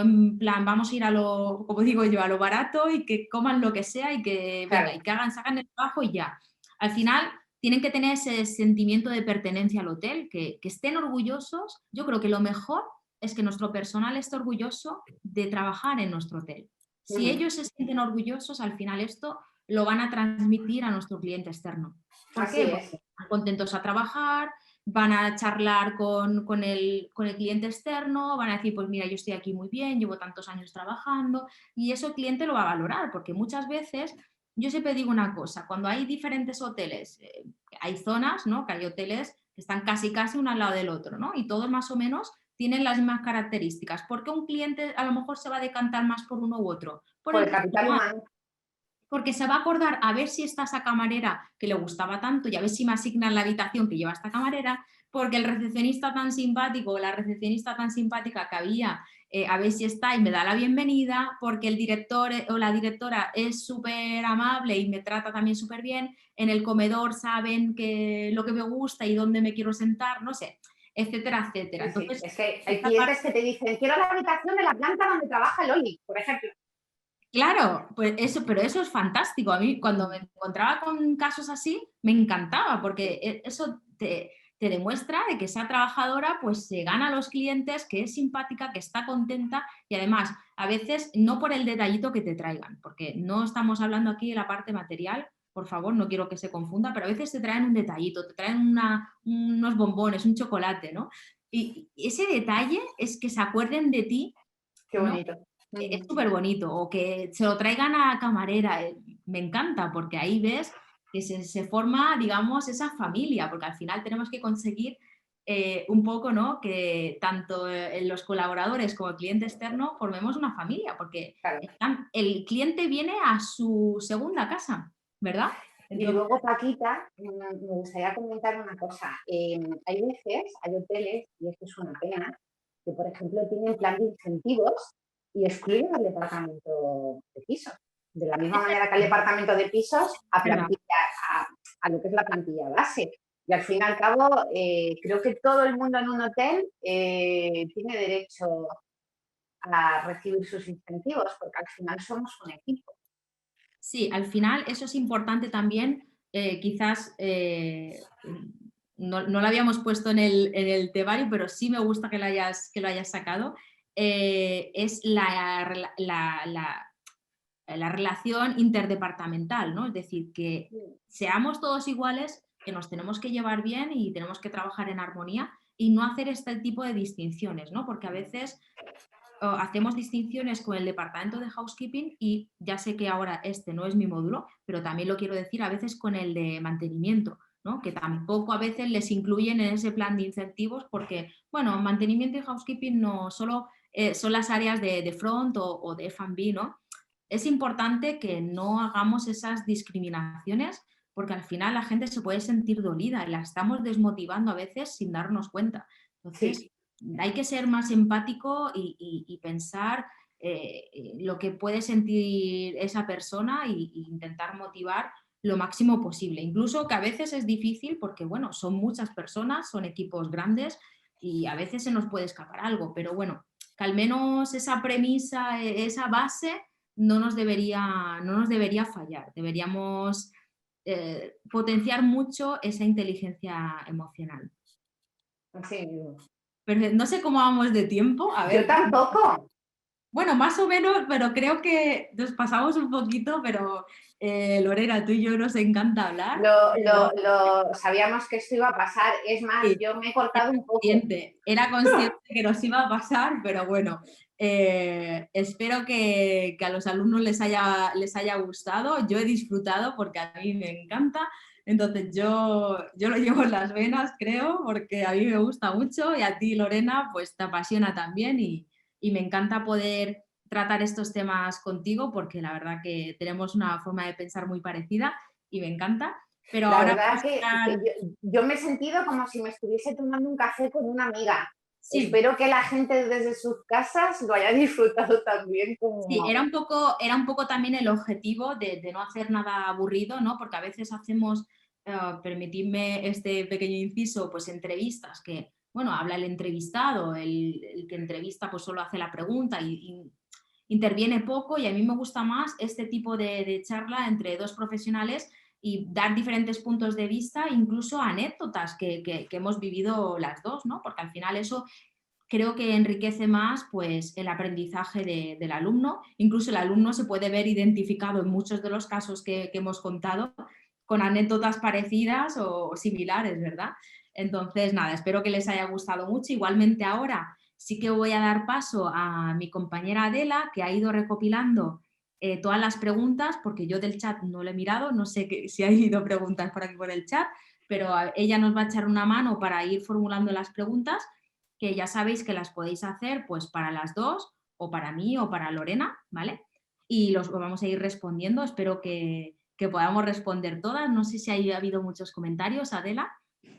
en plan, vamos a ir a lo, como digo yo, a lo barato y que coman lo que sea y que, venga, claro, y que sacan el trabajo y ya. Al final, tienen que tener ese sentimiento de pertenencia al hotel, que estén orgullosos. Yo creo que lo mejor es que nuestro personal esté orgulloso de trabajar en nuestro hotel. Si ellos se sienten orgullosos, al final esto lo van a transmitir a nuestro cliente externo. ¿Por así qué? es. Porque están contentos a trabajar, van a charlar con el cliente externo, van a decir, pues mira, yo estoy aquí muy bien, llevo tantos años trabajando, y eso el cliente lo va a valorar, porque muchas veces, yo siempre digo una cosa, cuando hay diferentes hoteles, hay zonas, ¿no? Que hay hoteles que están casi uno al lado del otro, ¿no? Y todos más o menos tienen las mismas características. ¿Por qué un cliente a lo mejor se va a decantar más por uno u otro? Por Por el el capital personal, humano, porque se va a acordar a ver si está esa camarera que le gustaba tanto y a ver si me asignan la habitación que lleva esta camarera, porque el recepcionista tan simpático o la recepcionista tan simpática que había, a ver si está y me da la bienvenida, porque el director o la directora es súper amable y me trata también súper bien, en el comedor saben lo que me gusta y dónde me quiero sentar, no sé, etcétera, etcétera. sí, sí. Entonces, Es que hay esta parte. clientes que te dicen, quiero la habitación de la planta donde trabaja el Oli, por ejemplo. Claro, pues eso, pero eso es fantástico. A mí cuando me encontraba con casos así, me encantaba, porque eso te demuestra de que esa trabajadora pues se gana a los clientes, que es simpática, que está contenta y además a veces no por el detallito que te traigan, porque no estamos hablando aquí de la parte material, por favor, no quiero que se confunda, pero a veces te traen un detallito, te traen unos bombones, un chocolate, ¿no? Y ese detalle es que se acuerden de ti, Qué ¿no? bonito. Es súper bonito, o que se lo traigan a camarera, me encanta, porque ahí ves que se forma, digamos, esa familia, porque al final tenemos que conseguir un poco, ¿no? Que tanto los colaboradores como el cliente externo formemos una familia, porque Claro, el cliente viene a su segunda casa. ¿verdad? Y Entonces, luego, Paquita, me gustaría comentar una cosa. Hay veces, hay hoteles, y esto es una pena, que por ejemplo tienen plan de incentivos y excluyen al departamento de pisos. De la misma manera que al departamento de pisos, a, ¿verdad? plantilla, a lo que es la plantilla base. Y al fin y al cabo, creo que todo el mundo en un hotel tiene derecho a recibir sus incentivos, porque al final somos un equipo. Sí, al final eso es importante también, quizás no lo habíamos puesto en el temario, pero sí me gusta que lo hayas sacado, es la relación interdepartamental, ¿no? Es decir, que seamos todos iguales, que nos tenemos que llevar bien y tenemos que trabajar en armonía y no hacer este tipo de distinciones, ¿no? Porque a veces hacemos distinciones con el departamento de housekeeping y ya sé que ahora este no es mi módulo, pero también lo quiero decir a veces con el de mantenimiento, ¿no? Que tampoco a veces les incluyen en ese plan de incentivos porque, bueno, mantenimiento y housekeeping no solo son las áreas de front o de F&B, ¿no? Es importante que no hagamos esas discriminaciones porque al final la gente se puede sentir dolida y la estamos desmotivando a veces sin darnos cuenta. Entonces, Sí, hay que ser más empático y pensar lo que puede sentir esa persona y intentar motivar lo máximo posible. Incluso que a veces es difícil porque, bueno, son muchas personas, son equipos grandes y a veces se nos puede escapar algo, pero bueno, que al menos esa premisa, esa base no nos debería fallar. Deberíamos potenciar mucho esa inteligencia emocional. así mismo. Pero no sé cómo vamos de tiempo. A Yo ver, tampoco. bueno, más o menos, pero creo que nos pasamos un poquito, pero Lorena, tú y yo nos encanta hablar. Sabíamos que esto iba a pasar. Es más, Sí, yo me he cortado era un poco. consciente que nos iba a pasar, pero bueno, espero que a los alumnos les haya gustado. Yo he disfrutado porque a mí me encanta. Entonces yo lo llevo en las venas, creo, porque a mí me gusta mucho y a ti, Lorena, pues te apasiona también y me encanta poder tratar estos temas contigo porque la verdad que tenemos una forma de pensar muy parecida y me encanta. Pero La ahora verdad vamos que a... yo me he sentido como si me estuviese tomando un café con una amiga. Sí, Espero que la gente desde sus casas lo haya disfrutado también sí, como... era un poco también el objetivo de no hacer nada aburrido, ¿no? Porque a veces hacemos, permitidme este pequeño inciso, pues entrevistas que, bueno, habla el entrevistado, el que entrevista pues solo hace la pregunta y interviene poco y a mí me gusta más este tipo de charla entre dos profesionales y dar diferentes puntos de vista, incluso anécdotas que hemos vivido las dos, ¿no? Porque al final eso creo que enriquece más pues, el aprendizaje del alumno. Incluso el alumno se puede ver identificado en muchos de los casos que hemos contado con anécdotas parecidas o similares, ¿verdad? Entonces, nada, espero que les haya gustado mucho. Igualmente ahora sí que voy a dar paso a mi compañera Adela, que ha ido recopilando todas las preguntas, porque yo del chat no lo he mirado, no sé si ha ido preguntas por aquí por el chat, pero ella nos va a echar una mano para ir formulando las preguntas que ya sabéis que las podéis hacer pues para las dos o para mí o para Lorena, ¿vale? Y los vamos a ir respondiendo, espero que podamos responder todas. No sé si ha habido muchos comentarios, Adela.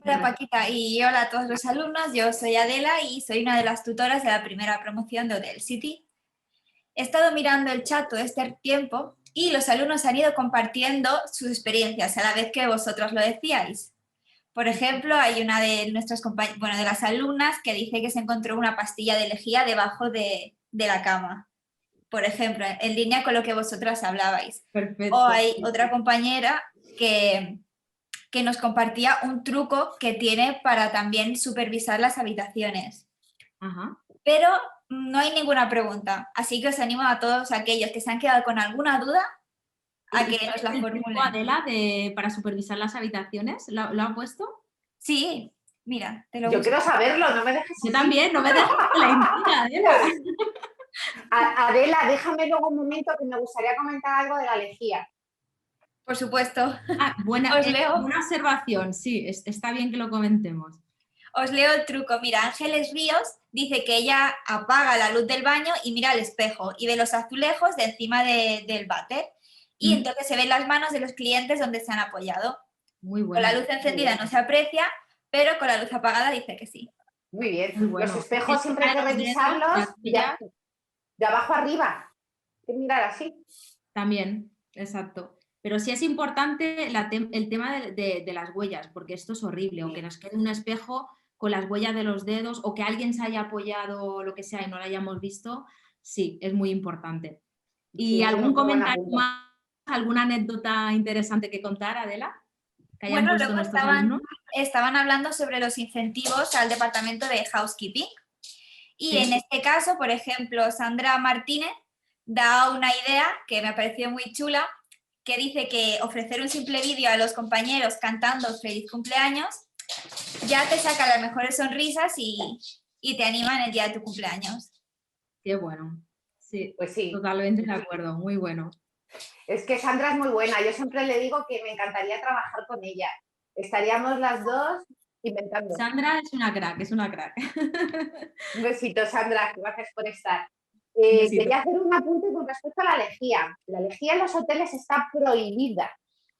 Hola Paquita y hola a todos los alumnos, yo soy Adela y soy una de las tutoras de la primera promoción de Hotel City. He estado mirando el chat todo este tiempo y los alumnos han ido compartiendo sus experiencias a la vez que vosotros lo decíais. Por ejemplo, hay una de nuestras de las alumnas que dice que se encontró una pastilla de lejía debajo de la cama. Por ejemplo, en línea con lo que vosotras hablabais. O Perfecto. hay otra compañera que nos compartía un truco que tiene para también supervisar las habitaciones. Ajá. Pero no hay ninguna pregunta, así que os animo a todos aquellos que se han quedado con alguna duda a ¿Y que cuál nos es la el truco, formulen. Adela, para supervisar las habitaciones? ¿Lo ha puesto? Sí, mira, te lo Yo busco. quiero saberlo, no me dejes Yo así. también, no me dejes con la intriga, Adela. Adela, déjame luego un momento que me gustaría comentar algo de la lejía. Por supuesto, Buena, os leo, buena observación, sí, está bien que lo comentemos. os leo el truco. Mira, Ángeles Ríos dice que ella apaga la luz del baño y mira al espejo y ve los azulejos de encima del váter. y entonces se ven las manos de los clientes donde se han apoyado. Muy Con bueno. la luz encendida no se aprecia, pero con la luz apagada dice que sí. Muy bien. Muy bueno. Los espejos siempre hay que Los dedos, revisarlos las huellas, de abajo arriba. Hay que mirar así. también, exacto. Pero sí es importante el tema de las huellas, porque esto es horrible, o que nos quede un espejo con las huellas de los dedos, o que alguien se haya apoyado, lo que sea, y no lo hayamos visto, sí, es muy importante. ¿Y Sí, es algún un buen comentario apunte. más, alguna anécdota interesante que contar, Adela? Que hayan Bueno, puesto luego nuestros alumnos. estaban hablando sobre los incentivos al departamento de housekeeping. Y Sí. en este caso, por ejemplo, Sandra Martínez da una idea que me ha parecido muy chula, que dice que ofrecer un simple vídeo a los compañeros cantando feliz cumpleaños ya te saca las mejores sonrisas y te anima en el día de tu cumpleaños. Qué bueno. Sí, Pues sí. totalmente de acuerdo, muy bueno. Es que Sandra es muy buena. Yo siempre le digo que me encantaría trabajar con ella. Estaríamos las dos inventando. Sandra es una crack, es una crack. Un besito, Sandra. Gracias por estar. Un besito. Quería hacer un apunte con respecto a la lejía. La lejía en los hoteles está prohibida.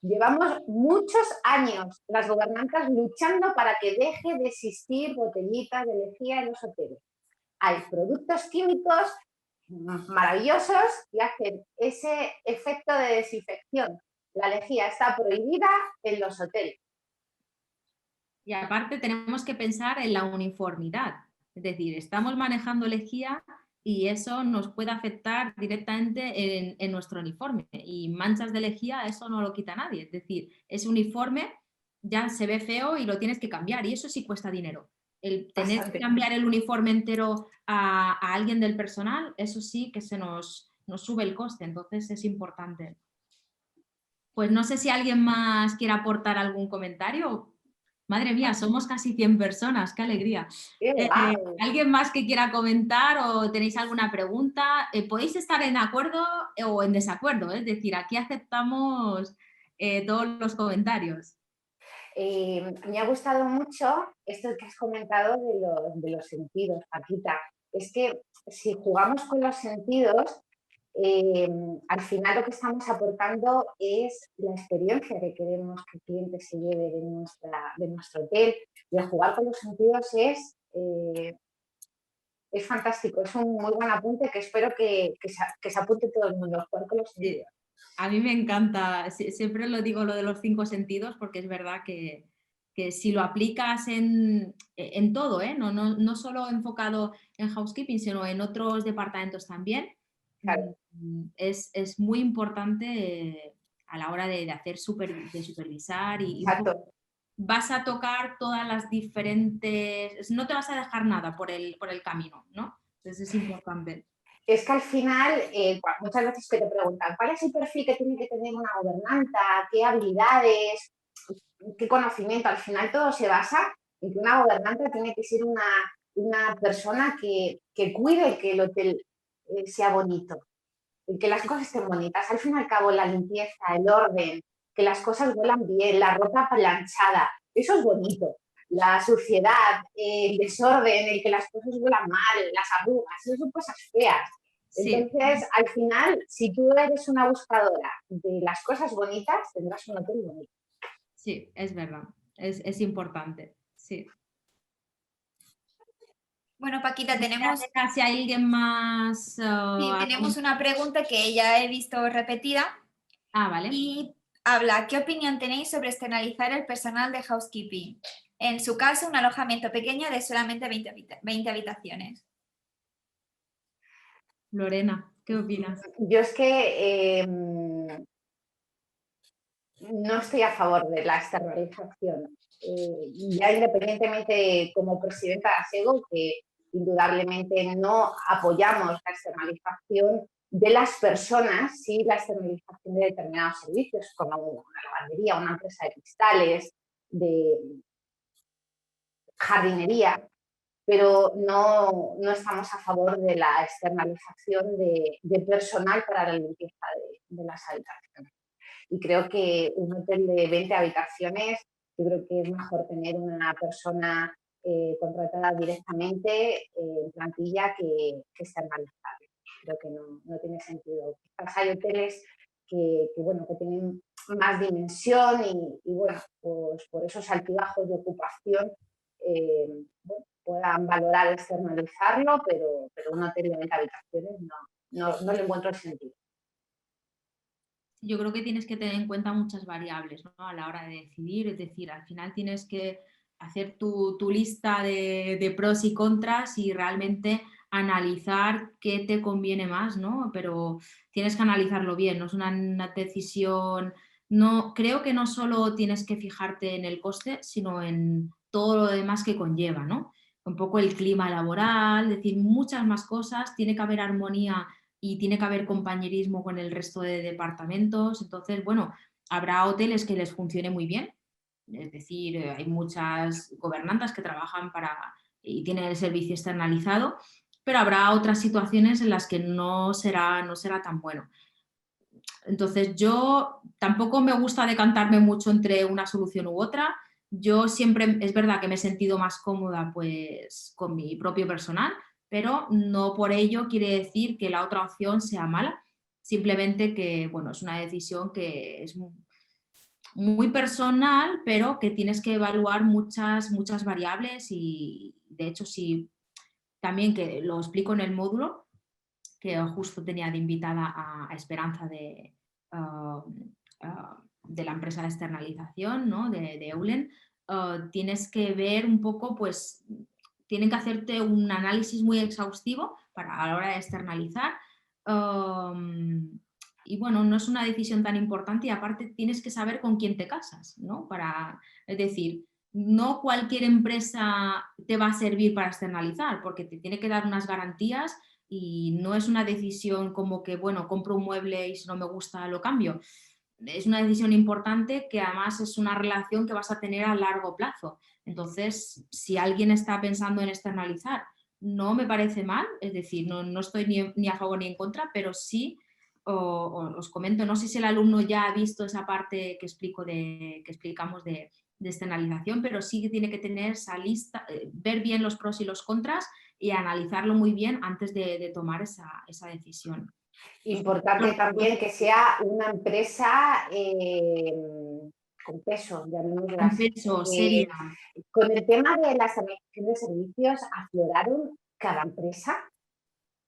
Llevamos muchos años las gobernantes luchando para que deje de existir botellitas de lejía en los hoteles. Hay productos químicos maravillosos y hacen ese efecto de desinfección. La lejía está prohibida en los hoteles. Y aparte tenemos que pensar en la uniformidad. Es decir, estamos manejando lejía y eso nos puede afectar directamente en nuestro uniforme. Y manchas de lejía, eso no lo quita nadie. Es decir, ese uniforme ya se ve feo y lo tienes que cambiar y eso sí cuesta dinero. El tener Bastante. que cambiar el uniforme entero a alguien del personal, eso sí que nos sube el coste, entonces es importante. Pues no sé si alguien más quiere aportar algún comentario. Madre mía, somos casi 100 personas, qué alegría. ¿Alguien más que quiera comentar o tenéis alguna pregunta? Podéis estar en acuerdo o en desacuerdo, es decir, aquí aceptamos todos los comentarios. Me ha gustado mucho esto que has comentado de los sentidos, Paquita. Es que si jugamos con los sentidos, al final lo que estamos aportando es la experiencia que queremos que el cliente se lleve de nuestro hotel. Y el jugar con los sentidos es fantástico, es un muy buen apunte que espero que se apunte todo el mundo, jugar con los sentidos. A mí me encanta, siempre lo digo lo de los 5 sentidos porque es verdad que si lo aplicas en todo, no solo enfocado en housekeeping, sino en otros departamentos también, Claro. Es muy importante a la hora de hacer de supervisar y un poco, vas a tocar todas las diferentes, no te vas a dejar nada por el camino, ¿no? Entonces es importante. Es que al final, muchas veces que te preguntan, ¿cuál es el perfil que tiene que tener una gobernanta? ¿Qué habilidades? ¿Qué conocimiento? Al final todo se basa en que una gobernanta tiene que ser una persona que cuide que el hotel sea bonito, que las cosas estén bonitas. Al fin y al cabo, la limpieza, el orden, que las cosas huelan bien, la ropa planchada, eso es bonito. La suciedad, el desorden, el que las cosas huelan mal, las arrugas, eso son cosas feas. Sí. Entonces, al final, si tú eres una buscadora de las cosas bonitas, tendrás un hotel bonito. Sí, es verdad, es importante, sí. Bueno, Paquita, tenemos... Si hay alguien más... Sí, tenemos una pregunta que ya he visto repetida. Vale. Y habla, ¿qué opinión tenéis sobre externalizar el personal de housekeeping? En su caso, un alojamiento pequeño de solamente 20 habitaciones. Lorena, ¿qué opinas? Yo es que no estoy a favor de la externalización. Ya independientemente como presidenta de ASEGO, que indudablemente no apoyamos la externalización de las personas, sí la externalización de determinados servicios, como una lavandería, una empresa de cristales, de jardinería, pero no estamos a favor de la externalización de personal para la limpieza de las habitaciones. Y creo que un hotel de 20 habitaciones, yo creo que es mejor tener una persona contratada directamente en plantilla que externalizarla. Creo que no tiene sentido. Quizás hay hoteles bueno, que tienen más dimensión y bueno, pues por esos altibajos de ocupación bueno, puedan valorar externalizarlo, pero un hotel de 20 habitaciones no le encuentro el sentido. Yo creo que tienes que tener en cuenta muchas variables, ¿no? A la hora de decidir, es decir, al final tienes que hacer tu lista de pros y contras y realmente analizar qué te conviene más, ¿no? Pero tienes que analizarlo bien, no es una decisión, no, creo que no solo tienes que fijarte en el coste, sino en todo lo demás que conlleva, ¿no? Un poco el clima laboral, es decir, muchas más cosas, tiene que haber armonía y tiene que haber compañerismo con el resto de departamentos. Entonces, bueno, habrá hoteles que les funcione muy bien, es decir, hay muchas gobernantas que trabajan y tienen el servicio externalizado, pero habrá otras situaciones en las que no será tan bueno. Entonces, yo tampoco me gusta decantarme mucho entre una solución u otra. Yo siempre, es verdad que me he sentido más cómoda pues con mi propio personal, pero no por ello quiere decir que la otra opción sea mala. Simplemente que, bueno, es una decisión que es muy personal, pero que tienes que evaluar muchas variables y, de hecho, sí, también que lo explico en el módulo, que justo tenía de invitada a Esperanza de la empresa de externalización, ¿no? de Eulen. Tienes que ver un poco, pues, tienen que hacerte un análisis muy exhaustivo a la hora de externalizar. Y bueno, no es una decisión tan importante y aparte tienes que saber con quién te casas, ¿no? Es decir, no cualquier empresa te va a servir para externalizar porque te tiene que dar unas garantías y no es una decisión como que, bueno, compro un mueble y si no me gusta lo cambio. Es una decisión importante que además es una relación que vas a tener a largo plazo. Entonces, si alguien está pensando en externalizar, no me parece mal, es decir, no estoy ni a favor ni en contra, pero sí os comento, no sé si el alumno ya ha visto esa parte que explicamos de externalización, pero sí que tiene que tener esa lista, ver bien los pros y los contras y analizarlo muy bien antes de tomar esa decisión. Importante también que sea una empresa con peso, llamémoslo así. Peso, seria. Con el tema de la externalización de servicios, afloraron cada empresa,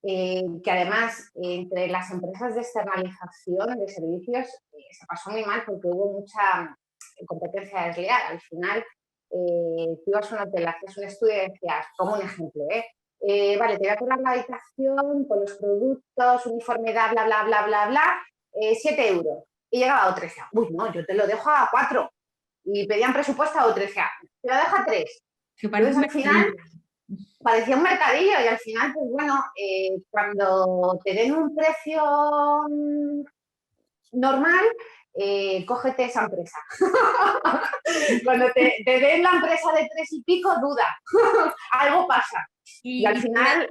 que además entre las empresas de externalización de servicios se pasó muy mal porque hubo mucha competencia desleal. Al final, tú ibas a un hotel, hacías un estudio y decías, como un ejemplo, vale, te voy a cobrar la habitación con los productos, uniformidad, bla, bla, bla, bla, bla, 7 euros. Y llegaba otro y decía, uy, no, yo te lo dejo a 4. Y pedían presupuesto a otro y decía, te lo dejo a 3. Entonces, al final, parecía un mercadillo y al final, pues bueno, cuando te den un precio normal, cógete esa empresa. Cuando te den la empresa de 3 y pico, duda. Algo pasa. Y al final...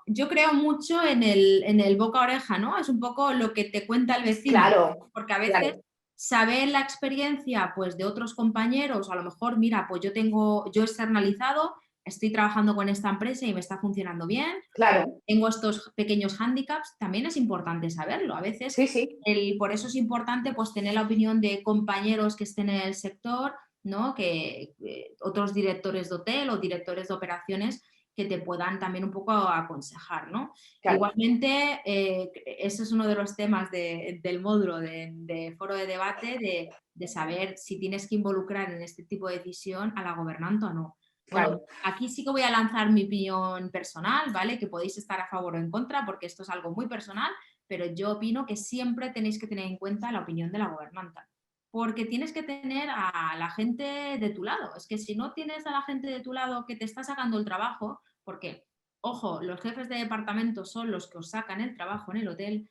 Yo creo mucho en el boca a oreja, ¿no? Es un poco lo que te cuenta el vecino. Claro. Porque a veces claro. saber la experiencia pues, de otros compañeros, a lo mejor, mira, pues yo he externalizado, estoy trabajando con esta empresa y me está funcionando bien. Claro. Tengo estos pequeños hándicaps, también es importante saberlo. A veces, sí. Por eso es importante pues, tener la opinión de compañeros que estén en el sector, ¿no? Que otros directores de hotel o directores de operaciones que te puedan también un poco aconsejar, ¿no? Claro. Igualmente, ese es uno de los temas del módulo de foro de debate, de saber si tienes que involucrar en este tipo de decisión a la gobernante o no. Bueno, claro. aquí sí que voy a lanzar mi opinión personal, ¿vale? Que podéis estar a favor o en contra, porque esto es algo muy personal, pero yo opino que siempre tenéis que tener en cuenta la opinión de la gobernanta, porque tienes que tener a la gente de tu lado. Es que si no tienes a la gente de tu lado que te está sacando el trabajo, porque, ojo, los jefes de departamento son los que os sacan el trabajo en el hotel,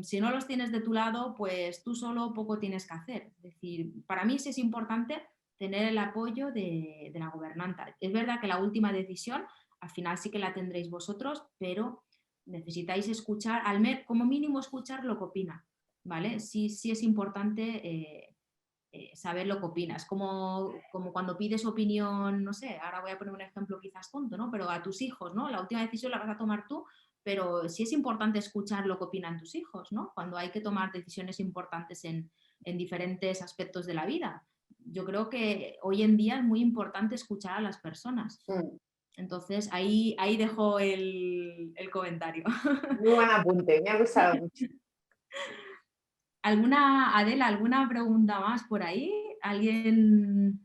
si no los tienes de tu lado, pues tú solo poco tienes que hacer. Es decir, para mí sí es importante tener el apoyo de la gobernanta. Es verdad que la última decisión, al final sí que la tendréis vosotros, pero necesitáis escuchar, como mínimo escuchar lo que opina, ¿vale? Sí es importante saber lo que opinas. Como cuando pides opinión, no sé, ahora voy a poner un ejemplo quizás tonto, ¿no? Pero a tus hijos, ¿no? La última decisión la vas a tomar tú, pero sí es importante escuchar lo que opinan tus hijos, ¿no? Cuando hay que tomar decisiones importantes en diferentes aspectos de la vida. Yo creo que hoy en día es muy importante escuchar a las personas. Entonces, ahí dejo el comentario. Muy buen apunte, me ha gustado mucho. Adela, ¿alguna pregunta más por ahí? ¿Alguien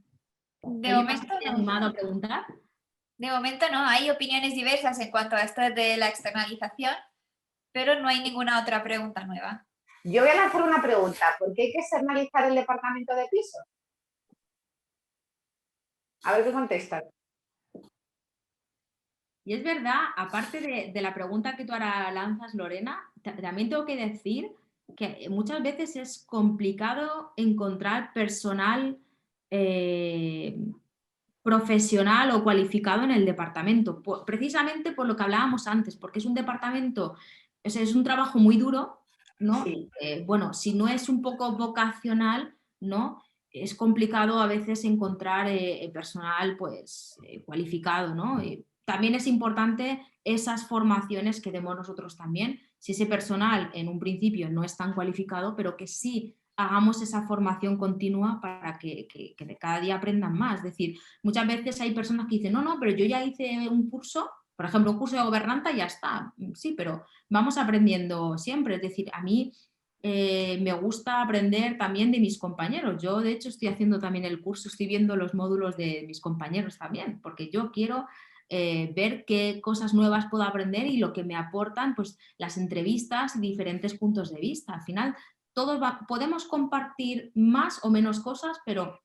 De momento se ha no. animado a preguntar? De momento no, hay opiniones diversas en cuanto a esto de la externalización, pero no hay ninguna otra pregunta nueva. Yo voy a lanzar una pregunta. ¿Por qué hay que externalizar el departamento de pisos? A ver qué contestan. Y es verdad, aparte de la pregunta que tú ahora lanzas, Lorena, también tengo que decir que muchas veces es complicado encontrar personal profesional o cualificado en el departamento, precisamente por lo que hablábamos antes, porque es un departamento, o sea, es un trabajo muy duro, ¿no? Sí. Bueno, si no es un poco vocacional, ¿no? Es complicado a veces encontrar personal pues cualificado, ¿no? También es importante esas formaciones que demos nosotros también, si ese personal en un principio no es tan cualificado, pero que sí hagamos esa formación continua para que de cada día aprendan más. Es decir, muchas veces hay personas que dicen, no, pero yo ya hice un curso, por ejemplo, un curso de gobernanza y ya está. Sí, pero vamos aprendiendo siempre. Es decir, a mí me gusta aprender también de mis compañeros. Yo, de hecho, estoy haciendo también el curso, estoy viendo los módulos de mis compañeros también, porque yo quiero ver qué cosas nuevas puedo aprender y lo que me aportan pues, las entrevistas y diferentes puntos de vista. Al final, podemos compartir más o menos cosas, pero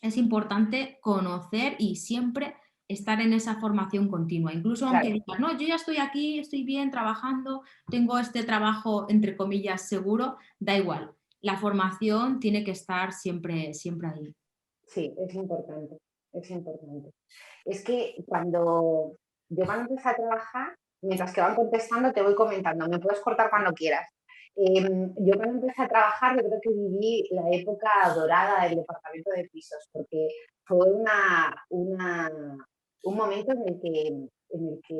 es importante conocer y siempre estar en esa formación continua. Incluso aunque digas, no, yo ya estoy aquí, estoy bien trabajando, tengo este trabajo, entre comillas, seguro, da igual. La formación tiene que estar siempre, siempre ahí. Sí, es importante, es importante. Es que cuando empecé a trabajar, mientras que van contestando, te voy comentando, me puedes cortar cuando quieras. Yo cuando empecé a trabajar, yo creo que viví la época dorada del departamento de pisos, porque fue un momento en el que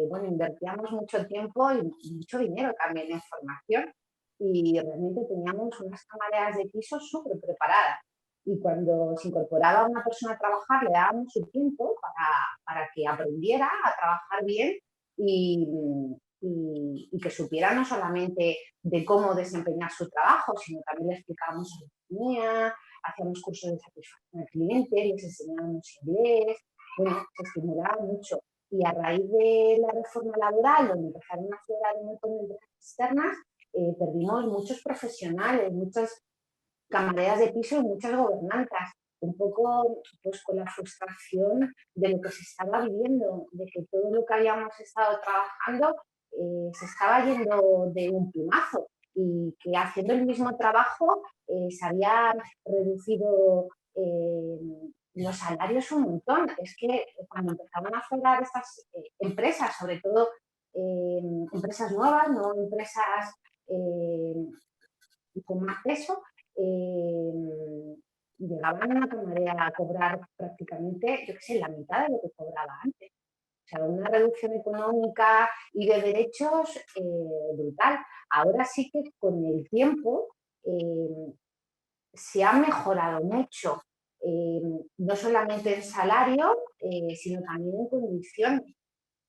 bueno, invertíamos mucho tiempo y mucho dinero también en formación y realmente teníamos unas camareras de pisos súper preparadas. Y cuando se incorporaba una persona a trabajar, le dábamos su tiempo para que aprendiera a trabajar bien y que supiera no solamente de cómo desempeñar su trabajo, sino también le explicábamos economía, hacíamos cursos de satisfacción al cliente, les enseñábamos inglés, bueno, se estimulaba mucho. Y a raíz de la reforma laboral, donde empezaron a aflorar un montón de empresas externas, perdimos muchos profesionales, muchas camareras de piso y muchas gobernantas, un poco pues con la frustración de lo que se estaba viviendo, de que todo lo que habíamos estado trabajando se estaba yendo de un plumazo y que haciendo el mismo trabajo se había reducido los salarios un montón. Es que cuando empezaban a aflorar estas empresas, sobre todo empresas nuevas, no empresas con más peso, llegaban a una camarera a cobrar prácticamente, yo qué sé, la mitad de lo que cobraba antes. O sea, una reducción económica y de derechos brutal. Ahora sí que con el tiempo se ha mejorado mucho, no solamente en salario, sino también en condiciones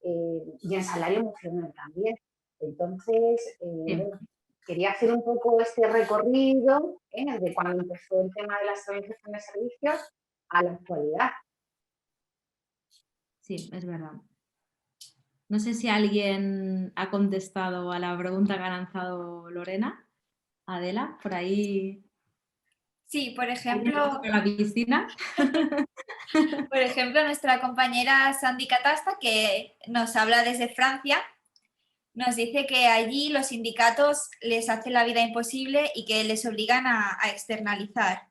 y en salario emocional también. Entonces, bueno, quería hacer un poco este recorrido de cuando empezó el tema de la estabilización de servicios a la actualidad. Sí, es verdad. No sé si alguien ha contestado a la pregunta que ha lanzado Lorena. Adela, por ahí. Sí, por ejemplo, la piscina. por ejemplo, nuestra compañera Sandy Catasta, que nos habla desde Francia, nos dice que allí los sindicatos les hacen la vida imposible y que les obligan a externalizar.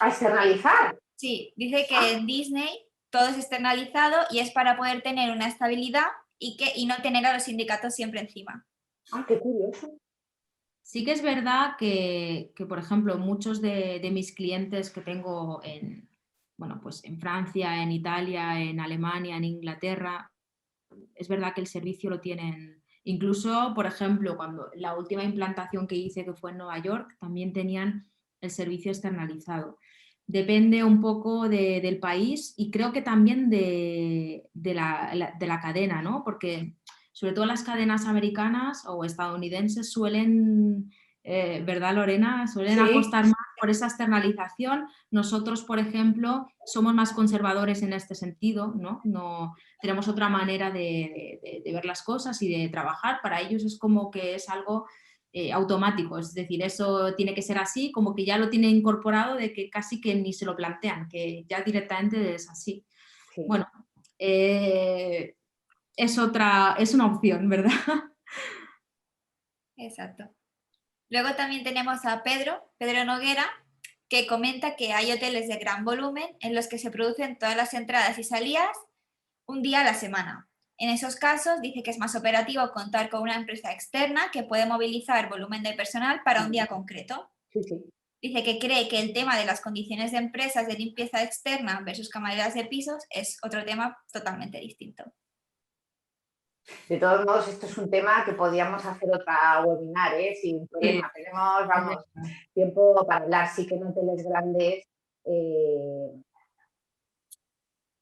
¿A externalizar? Sí, dice que en Disney todo es externalizado y es para poder tener una estabilidad y no tener a los sindicatos siempre encima. Ah, qué curioso. Sí que es verdad que por ejemplo, muchos de mis clientes que tengo pues en Francia, en Italia, en Alemania, en Inglaterra, es verdad que el servicio lo tienen Incluso, por ejemplo, cuando la última implantación que hice, que fue en Nueva York, también tenían el servicio externalizado. Depende un poco del país y creo que también de la cadena, ¿no? Porque sobre todo las cadenas americanas o estadounidenses suelen, ¿verdad, Lorena? Suelen Sí, apostar más por esa externalización. Nosotros, por ejemplo, somos más conservadores en este sentido, ¿no? No tenemos otra manera de ver las cosas y de trabajar. Para ellos es como que es algo automático, es decir, eso tiene que ser así, como que ya lo tienen incorporado de que casi que ni se lo plantean, que ya directamente es así. sí. Bueno, eh, es una opción, ¿verdad? Exacto. Luego también tenemos a Pedro Noguera, que comenta que hay hoteles de gran volumen en los que se producen todas las entradas y salidas un día a la semana. En esos casos dice que es más operativo contar con una empresa externa que puede movilizar volumen de personal para un día concreto. Sí, sí. Dice que cree que el tema de las condiciones de empresas de limpieza externa versus camareras de pisos es otro tema totalmente distinto. De todos modos, esto es un tema que podríamos hacer otra webinar, sin problema. Tenemos, vamos, tiempo para hablar. Sí que en hoteles grandes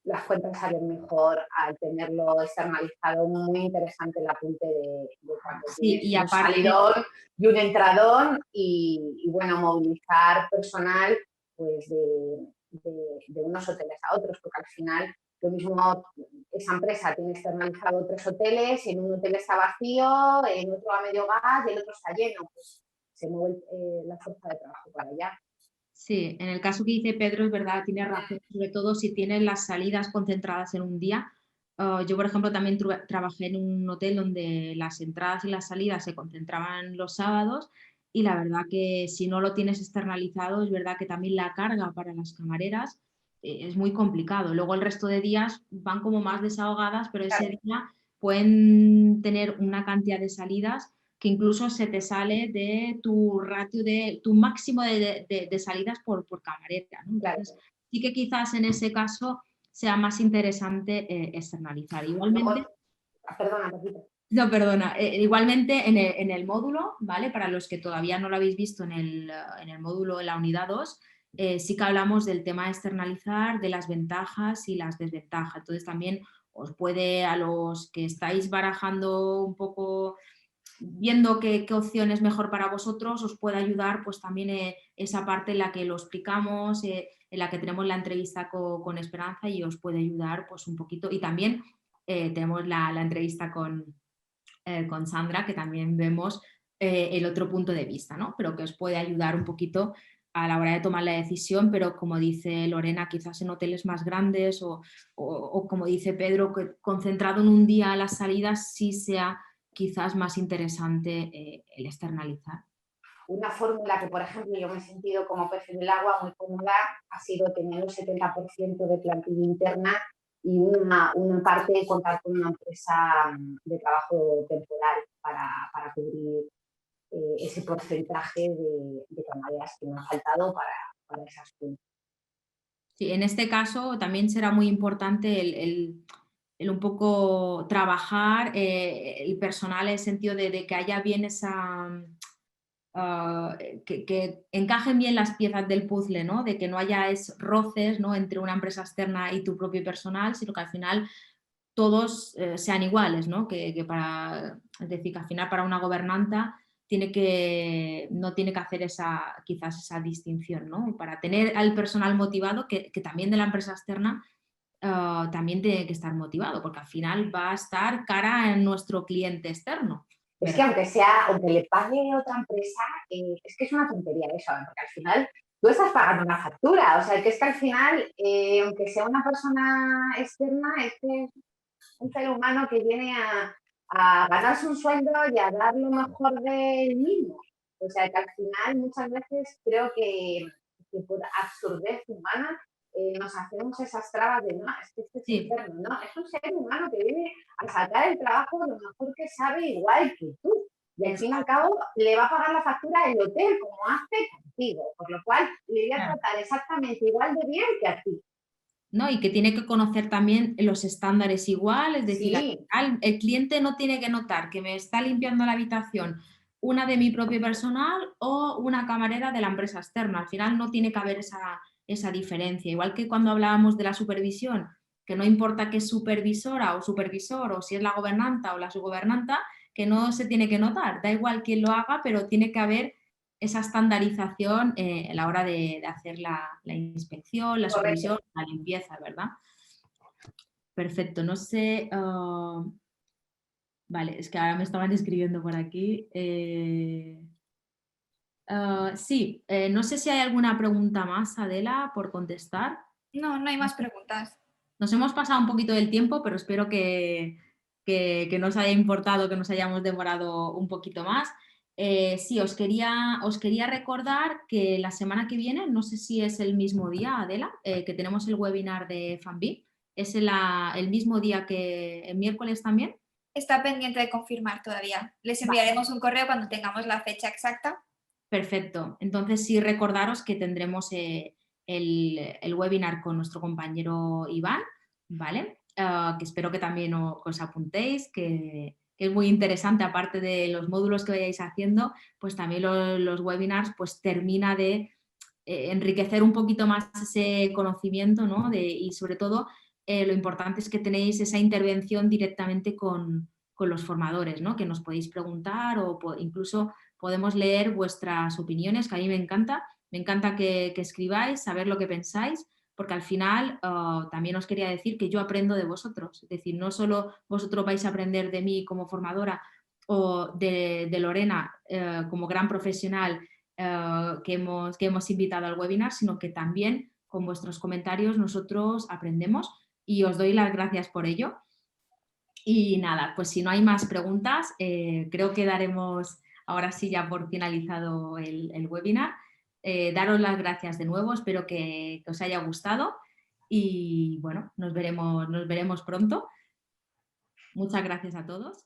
las cuentas salen mejor al tenerlo externalizado. Muy interesante el apunte de cuando Sí, tienes y un aparte, salidón y un entradón y bueno, movilizar personal pues de unos hoteles a otros, porque al final lo mismo esa empresa tiene externalizado 3 hoteles, en un hotel está vacío, en otro a medio gas y el otro está lleno, pues se mueve la fuerza de trabajo para allá. sí, en el caso que dice Pedro, es verdad, tiene razón, sobre todo si tienes las salidas concentradas en un día. Yo, por ejemplo, también trabajé en un hotel donde las entradas y las salidas se concentraban los sábados y la verdad que si no lo tienes externalizado, es verdad que también la carga para las camareras es muy complicado. Luego el resto de días van como más desahogadas, pero ese día pueden tener una cantidad de salidas que incluso se te sale de tu ratio, de tu máximo de salidas por camarera, ¿no? Entonces, Claro. sí que quizás en ese caso sea más interesante externalizar. Luego, Igualmente, perdona, Paquita. no, perdona, igualmente en el módulo, ¿vale? Para los que todavía no lo habéis visto en el módulo, en la unidad 2, sí que hablamos del tema de externalizar, de las ventajas y las desventajas. Entonces también os puede, a los que estáis barajando un poco viendo qué opción es mejor para vosotros, os puede ayudar pues también esa parte en la que lo explicamos, en la que tenemos la entrevista con Esperanza y os puede ayudar pues un poquito. Y también tenemos la entrevista con Sandra, que también vemos el otro punto de vista, ¿no? Pero que os puede ayudar un poquito a la hora de tomar la decisión, pero como dice Lorena, quizás en hoteles más grandes o como dice Pedro, que concentrado en un día las salidas sí sea quizás más interesante el externalizar. Una fórmula que, por ejemplo, yo me he sentido como pez en el agua muy cómoda ha sido tener un 70% de plantilla interna y una parte contar con una empresa de trabajo temporal para cubrir ese porcentaje de camareras que me ha faltado para esas cuentas. Sí, en este caso también será muy importante el un poco trabajar el personal en el sentido de que haya bien esa... que encajen bien las piezas del puzzle, ¿no? De que no haya roces, ¿no? Entre una empresa externa y tu propio personal, sino que al final todos sean iguales, ¿no? Es decir, que al final para una gobernanta no tiene que hacer quizás esa distinción, ¿no? Para tener al personal motivado, que también de la empresa externa también tiene que estar motivado, porque al final va a estar cara a nuestro cliente externo. Es que aunque le pague otra empresa, es que es una tontería eso, porque al final tú estás pagando una factura, o sea, que es que al final, aunque sea una persona externa, es que es un ser humano que viene a ganarse un sueldo y a dar lo mejor de él mismo. O sea, que al final muchas veces creo que por absurdez humana nos hacemos esas trabas de, no, es que este es Sí, externo, no, es un ser humano que viene a sacar el trabajo lo mejor que sabe igual que tú. Y al fin y al cabo le va a pagar la factura el hotel como hace contigo, por lo cual le voy a tratar exactamente igual de bien que a ti. ¿no? Y que tiene que conocer también los estándares igual, es decir, Sí. el cliente no tiene que notar que me está limpiando la habitación una de mi propio personal o una camarera de la empresa externa. Al final no tiene que haber esa diferencia. Igual que cuando hablábamos de la supervisión, que no importa que es supervisora o supervisor o si es la gobernanta o la subgobernanta, que no se tiene que notar. Da igual quién lo haga, pero tiene que haber esa estandarización a la hora de hacer la inspección, la supervisión, Correcto. la limpieza, ¿verdad? Perfecto, no sé... vale, es que ahora me estaban escribiendo por aquí. Sí, no sé si hay alguna pregunta más, Adela, por contestar. No, no hay más preguntas. Nos hemos pasado un poquito del tiempo, pero espero que no os haya importado que nos hayamos demorado un poquito más. Sí, os quería recordar que la semana que viene, no sé si es el mismo día, Adela, que tenemos el webinar de FANBIP. ¿Es el mismo día que el miércoles también? Está pendiente de confirmar todavía. Les enviaremos un correo cuando tengamos la fecha exacta. Perfecto. Entonces sí recordaros que tendremos el webinar con nuestro compañero Iván, ¿vale? Que espero que también os apuntéis, que es muy interesante, aparte de los módulos que vayáis haciendo, pues también los webinars pues termina de enriquecer un poquito más ese conocimiento, ¿no? Y sobre todo lo importante es que tenéis esa intervención directamente con los formadores, ¿no? Que nos podéis preguntar o incluso podemos leer vuestras opiniones, que a mí me encanta que escribáis, saber lo que pensáis, porque al final también os quería decir que yo aprendo de vosotros, es decir, no solo vosotros vais a aprender de mí como formadora o de Lorena como gran profesional que hemos invitado al webinar, sino que también con vuestros comentarios nosotros aprendemos y os doy las gracias por ello. Y nada, pues si no hay más preguntas, creo que daremos ahora sí ya por finalizado el webinar. Daros las gracias de nuevo, espero que os haya gustado y bueno, nos veremos pronto. Muchas gracias a todos.